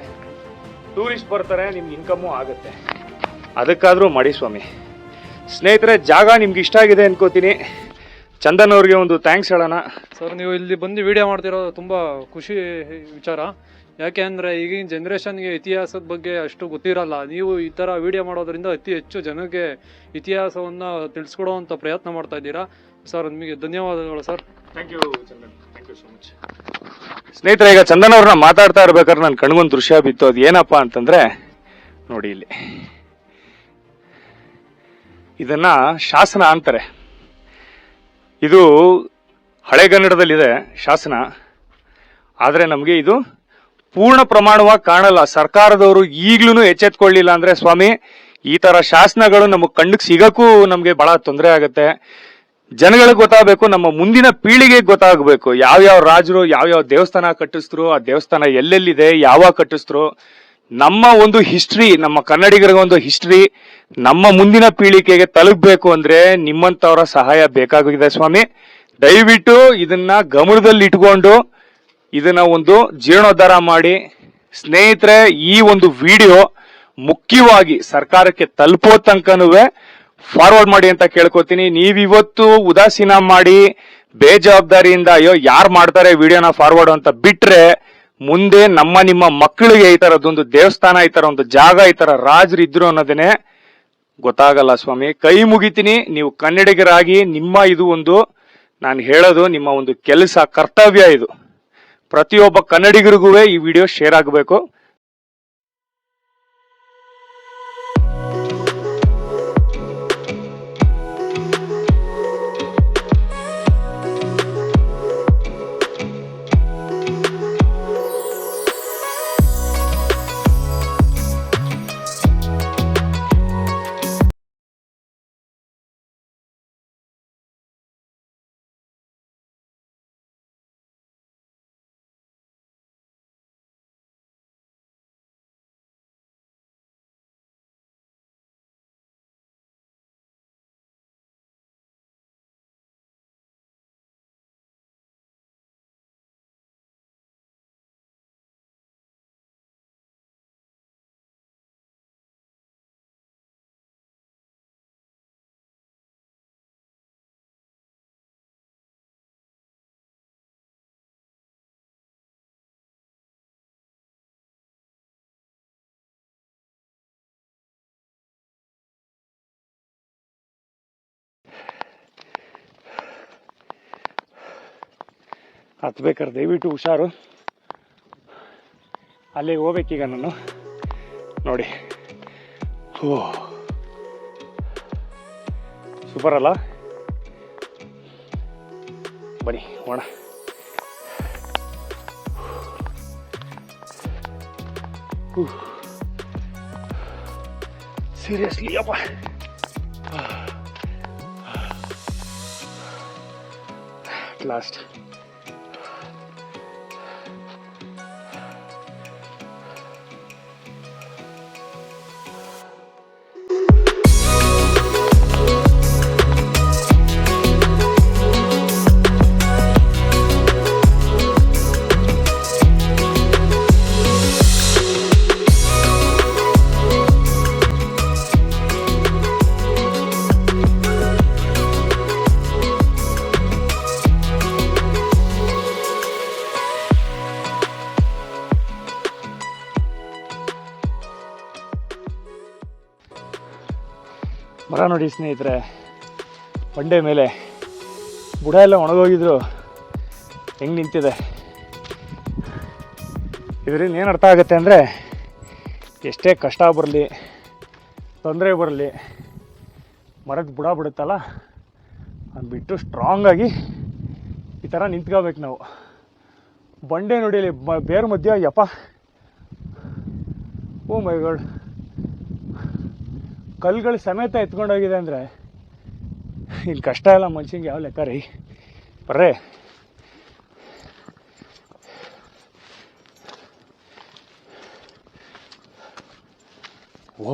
ಟೂರಿಸ್ಟ್ ಬರ್ತಾರೆ, ನಿಮ್ಗೆ ಇನ್ಕಮ್ಮು ಆಗುತ್ತೆ. ಅದಕ್ಕಾದರೂ ಮಾಡಿ ಸ್ವಾಮಿ. ಸ್ನೇಹಿತರೆ, ಜಾಗ ನಿಮ್ಗೆ ಇಷ್ಟ ಆಗಿದೆ ಅನ್ಕೋತೀನಿ. ಚಂದನ್ ಅವ್ರಿಗೆ ಒಂದು ಥ್ಯಾಂಕ್ಸ್ ಹೇಳೋಣ. ಸರ್, ನೀವು ಇಲ್ಲಿ ಬಂದು ವಿಡಿಯೋ ಮಾಡ್ತಿರೋದು ತುಂಬ ಖುಷಿ ವಿಚಾರ. ಯಾಕೆ ಅಂದರೆ ಈಗಿನ ಜನ್ರೇಷನ್ಗೆ ಇತಿಹಾಸದ ಬಗ್ಗೆ ಅಷ್ಟು ಗೊತ್ತಿರಲ್ಲ. ನೀವು ಈ ಥರ ವಿಡಿಯೋ ಮಾಡೋದ್ರಿಂದ ಅತಿ ಹೆಚ್ಚು ಜನಕ್ಕೆ ಇತಿಹಾಸವನ್ನು ತಿಳಿಸ್ಕೊಡುವಂಥ ಪ್ರಯತ್ನ ಮಾಡ್ತಾ ಇದ್ದೀರಾ. ಸರ್, ನಿಮಗೆ ಧನ್ಯವಾದಗಳು sir. Thank you Chandan, thank you so much. ಸ್ನೇಹಿತರೆ, ಈಗ ಚಂದನ್ ಅವ್ರನ್ನ ಮಾತಾಡ್ತಾ ಇರ್ಬೇಕಾದ್ರೆ ನನ್ನ ಕಣ್ಗೊಂದು ದೃಶ್ಯ ಬಿತ್ತು. ಅದು ಏನಪ್ಪ ಅಂತಂದ್ರೆ ನೋಡಿ, ಇಲ್ಲಿ ಇದನ್ನ ಶಾಸನ ಅಂತಾರೆ. ಇದು ಹಳೆಗನ್ನಡದಲ್ಲಿದೆ ಶಾಸನ, ಆದ್ರೆ ನಮಗೆ ಇದು ಪೂರ್ಣ ಪ್ರಮಾಣವಾಗಿ ಕಾಣಲ್ಲ. ಸರ್ಕಾರದವರು ಈಗ್ಲೂ ಎಚ್ಚೆತ್ಕೊಳ್ಳಿಲ್ಲ ಅಂದ್ರೆ ಸ್ವಾಮಿ, ಈ ತರ ಶಾಸನಗಳು ನಮಗ್ ಕಣ್ಣಿಗೆ ಸಿಗಕ್ಕೂ ನಮ್ಗೆ ಬಹಳ ತೊಂದರೆ ಆಗುತ್ತೆ. ಜನಗಳಿಗೆ ಗೊತ್ತಾಗಬೇಕು, ನಮ್ಮ ಮುಂದಿನ ಪೀಳಿಗೆಗೆ ಗೊತ್ತಾಗಬೇಕು ಯಾವ್ಯಾವ ರಾಜರು ಯಾವ್ಯಾವ ದೇವಸ್ಥಾನ ಕಟ್ಟಿಸಿದ್ರು, ಆ ದೇವಸ್ಥಾನ ಎಲ್ಲೆಲ್ಲಿದೆ, ಯಾವಾಗ ಕಟ್ಟಿಸಿದ್ರು. ನಮ್ಮ ಒಂದು ಹಿಸ್ಟ್ರಿ, ನಮ್ಮ ಕನ್ನಡಿಗರಿಗೆ ಒಂದು ಹಿಸ್ಟ್ರಿ ನಮ್ಮ ಮುಂದಿನ ಪೀಳಿಗೆಗೆ ತಲುಪಬೇಕು ಅಂದ್ರೆ ನಿಮ್ಮಂತವರ ಸಹಾಯ ಬೇಕಾಗಿದೆ ಸ್ವಾಮಿ. ದಯವಿಟ್ಟು ಇದನ್ನ ಗಮನದಲ್ಲಿ ಇಟ್ಕೊಂಡು ಇದನ್ನ ಒಂದು ಜೀರ್ಣೋದ್ಧಾರ ಮಾಡಿ. ಸ್ನೇಹಿತರೆ, ಈ ಒಂದು ವಿಡಿಯೋ ಮುಖ್ಯವಾಗಿ ಸರ್ಕಾರಕ್ಕೆ ತಲುಪೋ ತನಕನೂ ಫಾರ್ವರ್ಡ್ ಮಾಡಿ ಅಂತ ಕೇಳ್ಕೊತೀನಿ. ನೀವಿವತ್ತು ಉದಾಸೀನ ಮಾಡಿ ಬೇಜವಾಬ್ದಾರಿಯಿಂದ ಅಯ್ಯೋ ಯಾರು ಮಾಡ್ತಾರೆ ವಿಡಿಯೋನ ಫಾರ್ವರ್ಡ್ ಅಂತ ಬಿಟ್ರೆ, ಮುಂದೆ ನಿಮ್ಮ ಮಕ್ಕಳಿಗೆ ಈ ತರದೊಂದು ದೇವಸ್ಥಾನ, ಈ ತರ ಒಂದು ಜಾಗ, ಈ ತರ ರಾಜರು ಇದ್ರು ಅನ್ನೋದನ್ನೇ ಗೊತ್ತಾಗಲ್ಲ ಸ್ವಾಮಿ. ಕೈ ಮುಗಿತೀನಿ, ನೀವು ಕನ್ನಡಿಗರಾಗಿ ಇದು ಒಂದು ನಾನು ಹೇಳೋದು ನಿಮ್ಮ ಒಂದು ಕೆಲಸ, ಕರ್ತವ್ಯ ಇದು. ಪ್ರತಿಯೊಬ್ಬ ಕನ್ನಡಿಗರಿಗೂ ಈ ವಿಡಿಯೋ ಶೇರ್ ಆಗಬೇಕು. ಹತ್ಬೇಕಾರೆ ದಯವಿಟ್ಟು ಹುಷಾರು. ಅಲ್ಲಿಗೆ ಹೋಗ್ಬೇಕೀಗ ನಾನು. ನೋಡಿ, ಓ ಸೂಪರ್ ಅಲ್ಲ? ಬನ್ನಿ ಹೋಣ. ಸೀರಿಯಸ್ಲಿ ಅಪ್ಪ, ಲಾಸ್ಟ್ ಮರ ನೋಡಿ ಸ್ನೇಹಿತರೆ, ಬಂಡೆ ಮೇಲೆ ಬುಡ ಎಲ್ಲ ಒಣಗೋಗಿದ್ರು ಹೆಂಗೆ ನಿಂತಿದೆ. ಇದರಿಂದ ಏನು ಅರ್ಥ ಆಗುತ್ತೆ ಅಂದರೆ, ಎಷ್ಟೇ ಕಷ್ಟ ಬರಲಿ, ತೊಂದರೆ ಬರಲಿ, ಮರದ ಬುಡ ಬಿಡುತ್ತಲ್ಲ ಅದು ಬಿಟ್ಟು ಸ್ಟ್ರಾಂಗಾಗಿ ಈ ಥರ ನಿಂತ್ಕೋಬೇಕು ನಾವು. ಬಂಡೆ ನೋಡಿ ಅಲ್ಲಿ ಬೇರು ಮಧ್ಯ, ಯಪ್ಪ, ಓ ಮೈ ಗಾಡ್, ಕಲ್ಲುಗಳು ಸಮೇತ ಎತ್ಕೊಂಡೋಗಿದೆ ಅಂದರೆ ಇನ್ನು ಕಷ್ಟ ಇಲ್ಲ ಮನುಷ್ಯಂಗೆ ಯಾವ ಲೆಕ್ಕ ರೀ. ಬರ್ರೆ, ಓ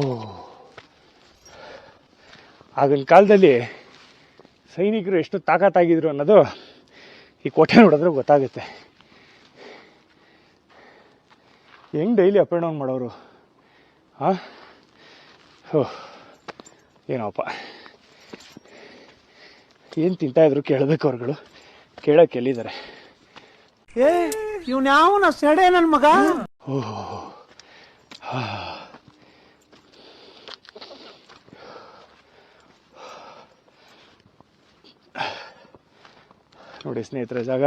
ಆಗಿನ ಕಾಲದಲ್ಲಿ ಸೈನಿಕರು ಎಷ್ಟು ತಾಕತ್ತಾಗಿದ್ರು ಅನ್ನೋದು ಈ ಕೋಟೆ ನೋಡಿದ್ರೆ ಗೊತ್ತಾಗುತ್ತೆ. ಹೆಂಗೆ ಡೈಲಿ ಅಪ್ ಆ್ಯಂಡ್ ಡೌನ್ ಮಾಡೋರು. ಹಾಂ, ಓ ಏನೋಪ್ಪ, ಏನು ತಿಂತಾಯಿದ್ರು ಕೇಳಬೇಕು ಅವ್ರುಗಳು, ಕೇಳೋಕೆ ಎಲ್ಲಿದ್ದಾರೆ? ಇವ್ನ್ಯಾವನ ಸೆಡೆ ನನ್ನ ಮಗ. ಓಹ್, ನೋಡಿ ಸ್ನೇಹಿತರೆ, ಜಾಗ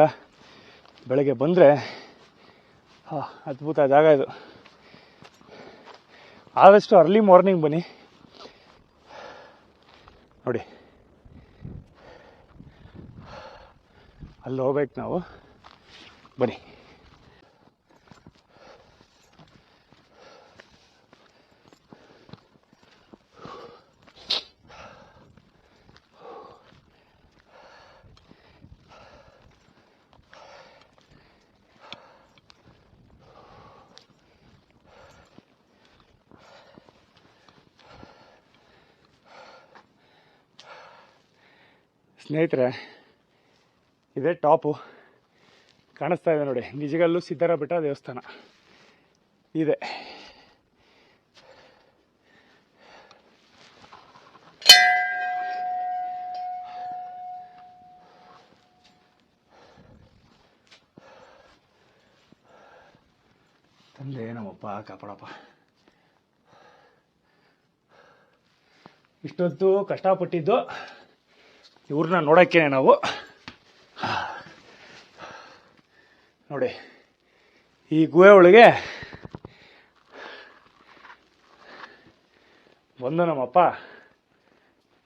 ಬೆಳಗ್ಗೆ ಬಂದರೆ ಅದ್ಭುತ ಜಾಗ ಇದು. ಆದಷ್ಟು ಅರ್ಲಿ ಮಾರ್ನಿಂಗ್ ಬನ್ನಿ. ನೋಡಿ, ಅಲ್ಲಿ ಹೋಗ್ಬೇಕು ನಾವು. ಬನ್ನಿ. ಸ್ನೇಹಿತರೆ, ಇದೇ ಟಾಪು ಕಾಣಿಸ್ತಾ ಇದೆ ನೋಡಿ. ನಿಜಗಲ್ಲು ಸಿದ್ದರ ಬೆಟ್ಟ ದೇವಸ್ಥಾನ ಇದೆ. ತಂದೆ ನಮ್ಮಪ್ಪ ಕಾಪಾಡಪ್ಪ. ಇಷ್ಟೊತ್ತು ಕಷ್ಟಪಟ್ಟಿದ್ದು ಇವ್ರನ್ನ ನೋಡೋಕ್ಕೇನೆ ನಾವು. ನೋಡಿ, ಈ ಗುಹೆ ಒಳಗೆ ಬಂದು ನಮ್ಮಪ್ಪ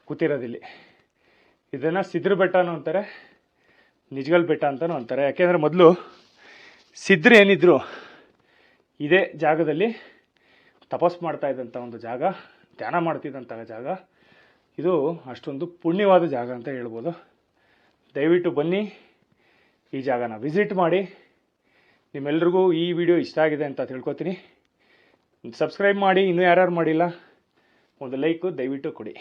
ಕೂತಿರೋದಿಲ್ಲಿ. ಇದನ್ನು ಸಿದ್ರ ಬೆಟ್ಟನೂ ಅಂತಾರೆ, ನಿಜಗಲ್ ಬೆಟ್ಟ ಅಂತಲೂ ಅಂತಾರೆ. ಯಾಕೆಂದರೆ ಮೊದಲು ಸಿದ್ಧರು ಏನಿದ್ರು ಇದೇ ಜಾಗದಲ್ಲಿ ತಪಸ್ ಮಾಡ್ತಾ ಇದ್ದಂಥ ಒಂದು ಜಾಗ, ಧ್ಯಾನ ಮಾಡ್ತಿದ್ದಂಥ ಜಾಗ. ಇದು ಅಷ್ಟೊಂದು ಪುಣ್ಯವಾದ ಜಾಗ ಅಂತ ಹೇಳ್ಬೋದು. ದಯವಿಟ್ಟು ಬನ್ನಿ, ಈ ಜಾಗನ ವಿಸಿಟ್ ಮಾಡಿ. ನಿಮ್ಮೆಲ್ರಿಗೂ ಈ ವಿಡಿಯೋ ಇಷ್ಟ ಆಗಿದೆ ಅಂತ ತಿಳ್ಕೊತೀನಿ. ಸಬ್ಸ್ಕ್ರೈಬ್ ಮಾಡಿ, ಇನ್ನೂ ಯಾರ್ಯಾರು ಮಾಡಿಲ್ಲ ಒಂದು ಲೈಕು ದಯವಿಟ್ಟು ಕೊಡಿ.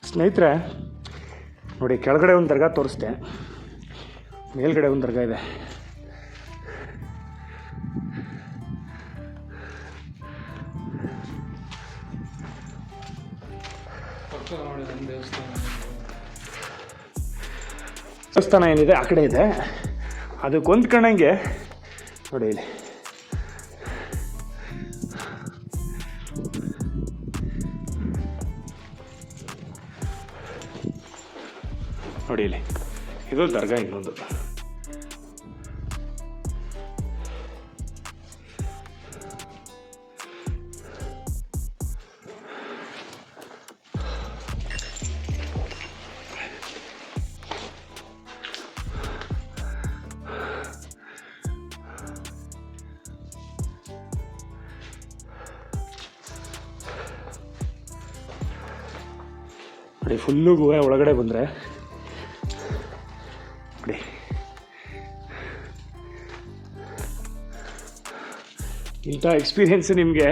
ಸ್ನೇಹಿತರೆ ನೋಡಿ, ಕೆಳಗಡೆ ಒಂದು ದರ್ಗಾ ತೋರಿಸ್ದೆ, ಮೇಲ್ಗಡೆ ಒಂದು ದರ್ಗಾ ಇದೆ. ದೇವಸ್ಥಾನ ಏನಿದೆ ಆ ಕಡೆ ಇದೆ. ಅದಕ್ಕೆ ಹೊಂದ್ಕೊಂಡಂಗೆ ನೋಡಿ ಇಲ್ಲಿ ನೋಡಿ, ಇಲ್ಲಿ ಇದು ದರ್ಗಾ. ಇನ್ನೊಂದು ನೋಡಿ, ಫುಲ್ಲು ಗುಹೆ ಒಳಗಡೆ ಬಂದರೆ ನೋಡಿ ಇಂಥ ಎಕ್ಸ್ಪೀರಿಯೆನ್ಸ್ ನಿಮಗೆ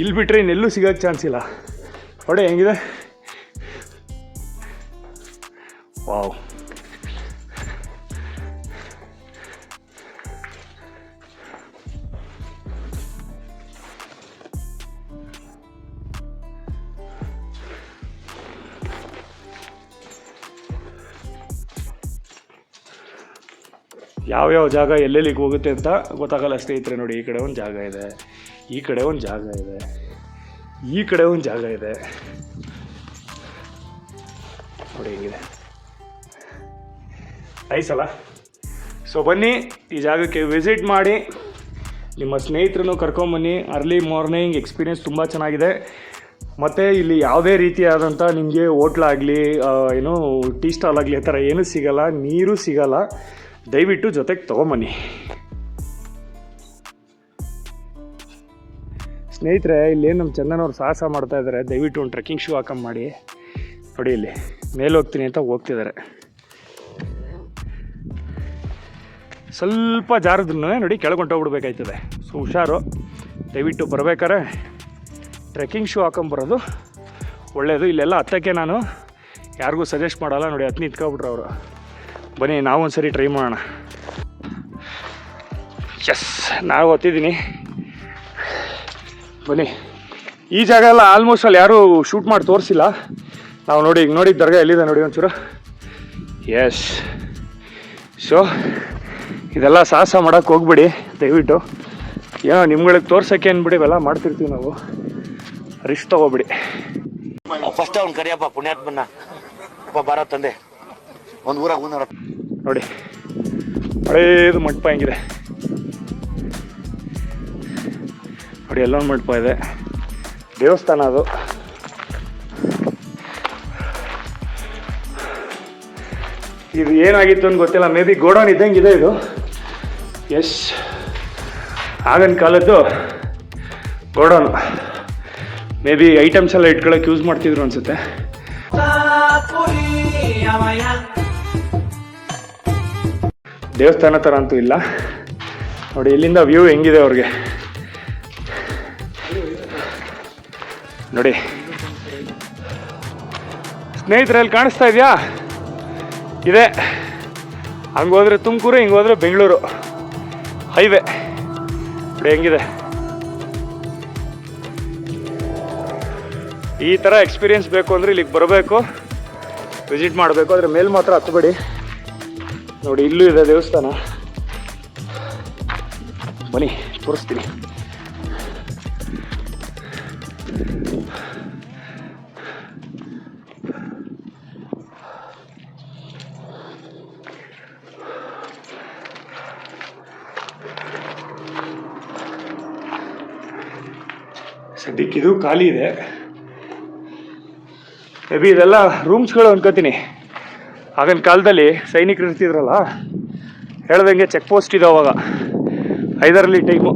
ಇಲ್ಲಿ ಬಿಟ್ಟರೆ ಇನ್ನೆಲ್ಲೂ ಸಿಗೋಕ್ಕೆ ಚಾನ್ಸ್ ಇಲ್ಲ. ನೋಡಿ ಹೆಂಗಿದೆ, ವಾವ್. ಯಾವ್ಯಾವ ಜಾಗ ಎಲ್ಲೆಲ್ಲಿಗೆ ಹೋಗುತ್ತೆ ಅಂತ ಗೊತ್ತಾಗಲ್ಲ ಸ್ನೇಹಿತರೆ. ನೋಡಿ, ಈ ಕಡೆ ಒಂದು ಜಾಗ ಇದೆ, ಈ ಕಡೆ ಒಂದು ಜಾಗ ಇದೆ, ಈ ಕಡೆ ಒಂದು ಜಾಗ ಇದೆ. ನೋಡಿ ಹೆಂಗಿದೆ, ನೈಸ್ ಅಲ್ಲ? ಸೊ ಬನ್ನಿ, ಈ ಜಾಗಕ್ಕೆ ವಿಸಿಟ್ ಮಾಡಿ, ನಿಮ್ಮ ಸ್ನೇಹಿತರನ್ನು ಕರ್ಕೊಂಬನ್ನಿ. ಅರ್ಲಿ ಮಾರ್ನಿಂಗ್ ಎಕ್ಸ್ಪೀರಿಯೆನ್ಸ್ ತುಂಬ ಚೆನ್ನಾಗಿದೆ. ಮತ್ತು ಇಲ್ಲಿ ಯಾವುದೇ ರೀತಿಯಾದಂಥ ನಿಮಗೆ ಹೋಟ್ಲಾಗಲಿ ಏನು ಟೀ ಸ್ಟಾಲ್ ಆಗಲಿ ಆ ಥರ ಏನೂ ಸಿಗೋಲ್ಲ, ನೀರು ಸಿಗೋಲ್ಲ. ದಯವಿಟ್ಟು ಜೊತೆಗೆ ತೊಗೊಂಬನ್ನಿ ಸ್ನೇಹಿತರೆ. ಇಲ್ಲೇನು ನಮ್ಮ ಚಂದನವ್ರು ಸಾಹಸ ಮಾಡ್ತಾ ಇದ್ದಾರೆ. ದಯವಿಟ್ಟು ಒಂದು ಟ್ರೆಕ್ಕಿಂಗ್ ಶೂ ಹಾಕಂಬ ಮಾಡಿ. ನೋಡಿ, ಇಲ್ಲಿ ಮೇಲೆ ಹೋಗ್ತೀನಿ ಅಂತ ಹೋಗ್ತಿದ್ದಾರೆ. ಸ್ವಲ್ಪ ಜಾರದ್ರೂ ನೋಡಿ ಕೆಳಗೊಂಟೋಗ್ಬಿಡ್ಬೇಕಾಯ್ತದೆ. ಸೊ ಹುಷಾರು, ದಯವಿಟ್ಟು ಬರ್ಬೇಕಾರೆ ಟ್ರೆಕ್ಕಿಂಗ್ ಶೂ ಹಾಕೊಂಬರೋದು ಒಳ್ಳೆಯದು. ಇಲ್ಲೆಲ್ಲ ಹತ್ತಕ್ಕೆ ನಾನು ಯಾರಿಗೂ ಸಜೆಸ್ಟ್ ಮಾಡಲ್ಲ. ನೋಡಿ, ಹತ್ತು ನಿಂತ್ಕೊಬಿಟ್ರು ಅವರು. ಬನ್ನಿ, ನಾವು ಒಂದು ಸರಿ ಟ್ರೈ ಮಾಡೋಣ. ಎಸ್, ನಾವು ಹತ್ತಿದ್ದೀನಿ. ಬನ್ನಿ. ಈ ಜಾಗ ಎಲ್ಲ ಆಲ್ಮೋಸ್ಟ್ ಅಲ್ಲಿ ಯಾರೂ ಶೂಟ್ ಮಾಡಿ ತೋರಿಸಿಲ್ಲ ನಾವು. ನೋಡಿ, ಈಗ ನೋಡಿ ದರ್ಗಾ ಎಲ್ಲಿದೆ ನೋಡಿ ಒಂಚೂರು. ಎಸ್, ಸೊ ಇದೆಲ್ಲ ಸಾಹಸ ಮಾಡೋಕ್ಕೆ ಹೋಗ್ಬಿಡಿ ದಯವಿಟ್ಟು. ಏನೋ ನಿಮ್ಗಳಿಗೆ ತೋರ್ಸೋಕ್ಕೆ ಅಂದ್ಬಿಡಿ ಇವೆಲ್ಲ ಮಾಡ್ತಿರ್ತೀವಿ ನಾವು. ರಿಸ್ಕ್ ತಗೋಬಿಡಿ. ಫಸ್ಟ್ ಅವ್ನು ಕರಿಯಪ್ಪ ಪುಣ್ಯಾತ್ಮನ್ನ ಬಾರ ತಂದೆ ಒಂದು ಊರಾಗ ನೋಡಿ, ಹಳೇದು ಮಂಟಪ ಹೆಂಗಿದೆ ನೋಡಿ. ಎಲ್ಲೊಂದು ಮಂಟಪ ಇದೆ, ದೇವಸ್ಥಾನ ಅದು. ಇದು ಏನಾಗಿತ್ತು ಅಂತ ಗೊತ್ತಿಲ್ಲ. ಮೇ ಬಿ ಗೋಡೌನ್ ಇದ್ದಂಗಿದೆ ಇದು. ಎಸ್, ಆಗಿನ ಕಾಲದ್ದು ಗೋಡೌನು. ಮೇ ಬಿ ಐಟಮ್ಸ್ ಎಲ್ಲ ಇಟ್ಕೊಳ್ಳೋಕೆ ಯೂಸ್ ಮಾಡ್ತಿದ್ರು ಅನ್ಸುತ್ತೆ. ದೇವಸ್ಥಾನ ಥರ ಅಂತೂ ಇಲ್ಲ. ನೋಡಿ ಇಲ್ಲಿಂದ ವ್ಯೂ ಹೆಂಗಿದೆ ಅವ್ರಿಗೆ ನೋಡಿ. ಸ್ನೇಹಿತರಲ್ಲಿ ಕಾಣಿಸ್ತಾ ಇದೆಯಾ? ಇದೆ. ಹಂಗೋದ್ರೆ ತುಮಕೂರು, ಹಿಂಗೋದ್ರೆ ಬೆಂಗಳೂರು ಹೈವೇ. ನೋಡಿ ಹೆಂಗಿದೆ. ಈ ಥರ ಎಕ್ಸ್ಪೀರಿಯನ್ಸ್ ಬೇಕು ಅಂದರೆ ಇಲ್ಲಿಗೆ ಬರಬೇಕು, ವಿಸಿಟ್ ಮಾಡಬೇಕು. ಆದರೆ ಮೇಲೆ ಮಾತ್ರ ಹತ್ತಬೇಡಿ. ನೋಡಿ ಇಲ್ಲೂ ಇದೆ ದೇವಸ್ಥಾನ, ಬನ್ನಿ ತೋರಿಸ್ತೀನಿ. ಸದ್ಯಕ್ಕಿದು ಖಾಲಿ ಇದೆ. ಮೇ ಬಿ ಇದೆಲ್ಲ ರೂಮ್ಸ್ಗಳು ಅನ್ಕೋತೀನಿ. ಆಗಿನ ಕಾಲದಲ್ಲಿ ಸೈನಿಕರು ಇರ್ತಿದ್ರಲ್ಲ, ಹೇಳ್ದಂಗೆ ಚೆಕ್ ಪೋಸ್ಟ್ ಇದೆ ಅವಾಗ, 5ರಲ್ಲಿ ಟೈಮು.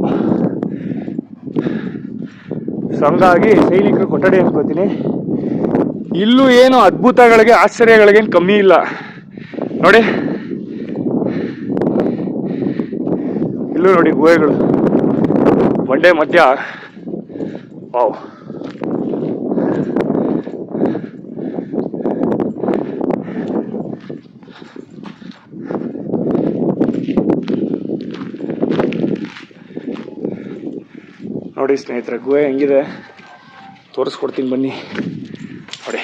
ಸೊ ಹಂಗಾಗಿ ಸೈನಿಕರು ಕೊಠಡಿ ಅನ್ಕೋತೀನಿ. ಇಲ್ಲೂ ಏನು ಅದ್ಭುತಗಳಿಗೆ, ಆಶ್ಚರ್ಯಗಳಿಗೇನು ಕಮ್ಮಿ ಇಲ್ಲ ನೋಡಿ. ಇಲ್ಲೂ ನೋಡಿ ಗುಹೆಗಳು, ಬಂಡೆ ಮಧ್ಯ. ವಾವ್. ನೋಡಿ ಸ್ನೇಹಿತರೆ, ಗುಹೆ ಹೆಂಗಿದೆ ತೋರಿಸ್ಕೊಡ್ತೀನಿ ಬನ್ನಿ. ನೋಡಿ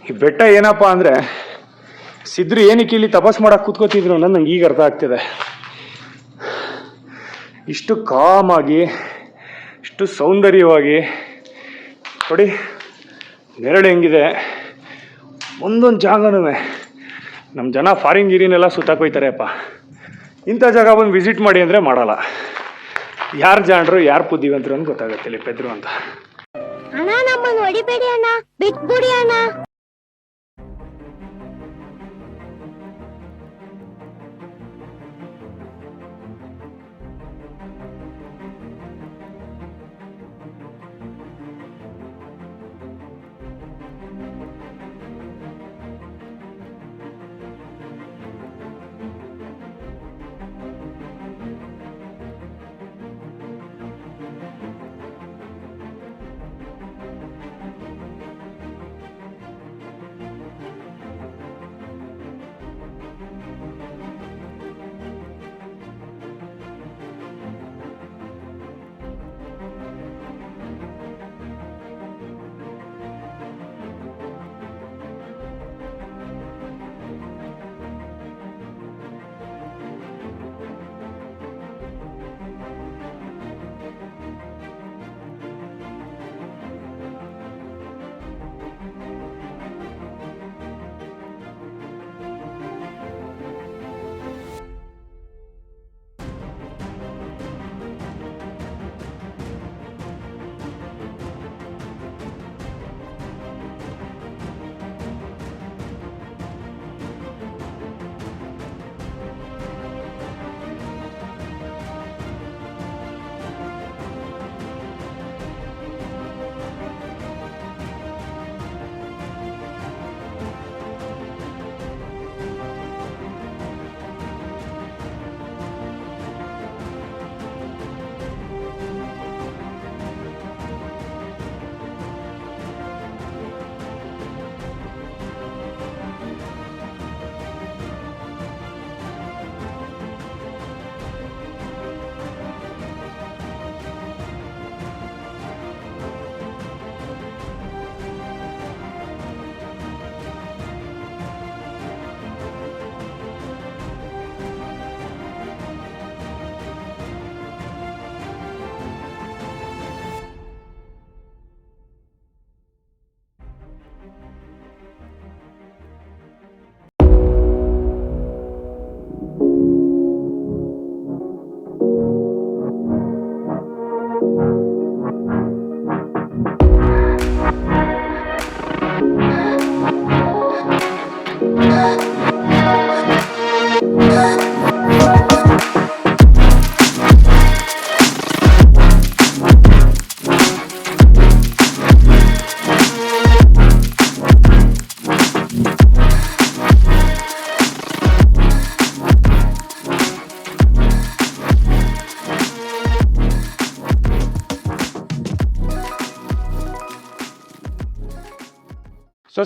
ಈ ಬೆಟ್ಟ ಏನಪ್ಪ ಅಂದರೆ, ಸಿದ್ಧರು ಏನಕ್ಕೆ ಇಲ್ಲಿ ತಪಸ್ ಮಾಡಕ್ಕೆ ಕೂತ್ಕೋತಿದ್ರು ಅನ್ನೋದು ನಂಗೆ ಈಗ ಅರ್ಥ ಆಗ್ತಿದೆ. ಇಷ್ಟು ಕಾಮಾಗಿ, ಇಷ್ಟು ಸೌಂದರ್ಯವಾಗಿ ನೋಡಿ ನೆರಳು ಹೆಂಗಿದೆ. ಒಂದೊಂದು ಜಾಗನೂ ನಮ್ಮ ಜನ ಫಾರಿನ್ ಗಿರಿನೆಲ್ಲ ಸುತ್ತಾಕೋಯ್ತಾರೆ ಅಪ್ಪ. ಇಂಥ ಜಾಗ ಬಂದು ವಿಸಿಟ್ ಮಾಡಿ ಅಂದರೆ ಮಾಡಲ್ಲ. ಯಾರು ಜಾಣರು ಯಾರು ಬುದ್ಧಿವಂತರು ಅಂತ ಗೊತ್ತಾಗುತ್ತೆ ಇಲ್ಲಿ ಪೆದ್ರು ಅಂತ. ಅಣ್ಣ ನಮ್ಮನ್ನು ಹೊಡಿಬೇಡಿ ಅಣ್ಣ, ಬಿಟ್ಬಿಡಿ ಅಣ್ಣ.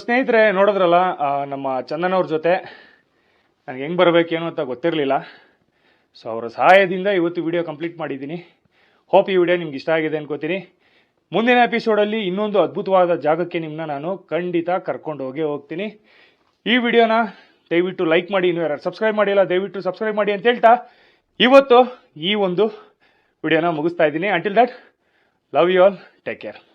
ಸ್ನೇಹಿತರೆ, ನೋಡಿದ್ರಲ್ಲ ನಮ್ಮ ಚಂದನ್ ಅವ್ರ ಜೊತೆ ನನಗೆ ಹೆಂಗೆ ಬರಬೇಕೇನು ಅಂತ ಗೊತ್ತಿರಲಿಲ್ಲ. ಸೊ ಅವರ ಸಹಾಯದಿಂದ ಇವತ್ತು ವಿಡಿಯೋ ಕಂಪ್ಲೀಟ್ ಮಾಡಿದ್ದೀನಿ. ಹೋಪ್ ಈ ವಿಡಿಯೋ ನಿಮ್ಗೆ ಇಷ್ಟ ಆಗಿದೆ ಅನ್ಕೋತೀನಿ. ಮುಂದಿನ ಎಪಿಸೋಡಲ್ಲಿ ಇನ್ನೊಂದು ಅದ್ಭುತವಾದ ಜಾಗಕ್ಕೆ ನಿಮ್ಮನ್ನ ನಾನು ಖಂಡಿತ ಕರ್ಕೊಂಡು ಹೋಗ್ತೀನಿ. ಈ ವಿಡಿಯೋನ ದಯವಿಟ್ಟು ಲೈಕ್ ಮಾಡಿ, ಇನ್ನೂ ಯಾರು ಸಬ್ಸ್ಕ್ರೈಬ್ ಮಾಡಿಲ್ಲ ದಯವಿಟ್ಟು ಸಬ್ಸ್ಕ್ರೈಬ್ ಮಾಡಿ ಅಂತ ಹೇಳ್ತಾ ಇವತ್ತು ಈ ಒಂದು ವಿಡಿಯೋನ ಮುಗಿಸ್ತಾ ಇದ್ದೀನಿ. Until that, love you all, take care.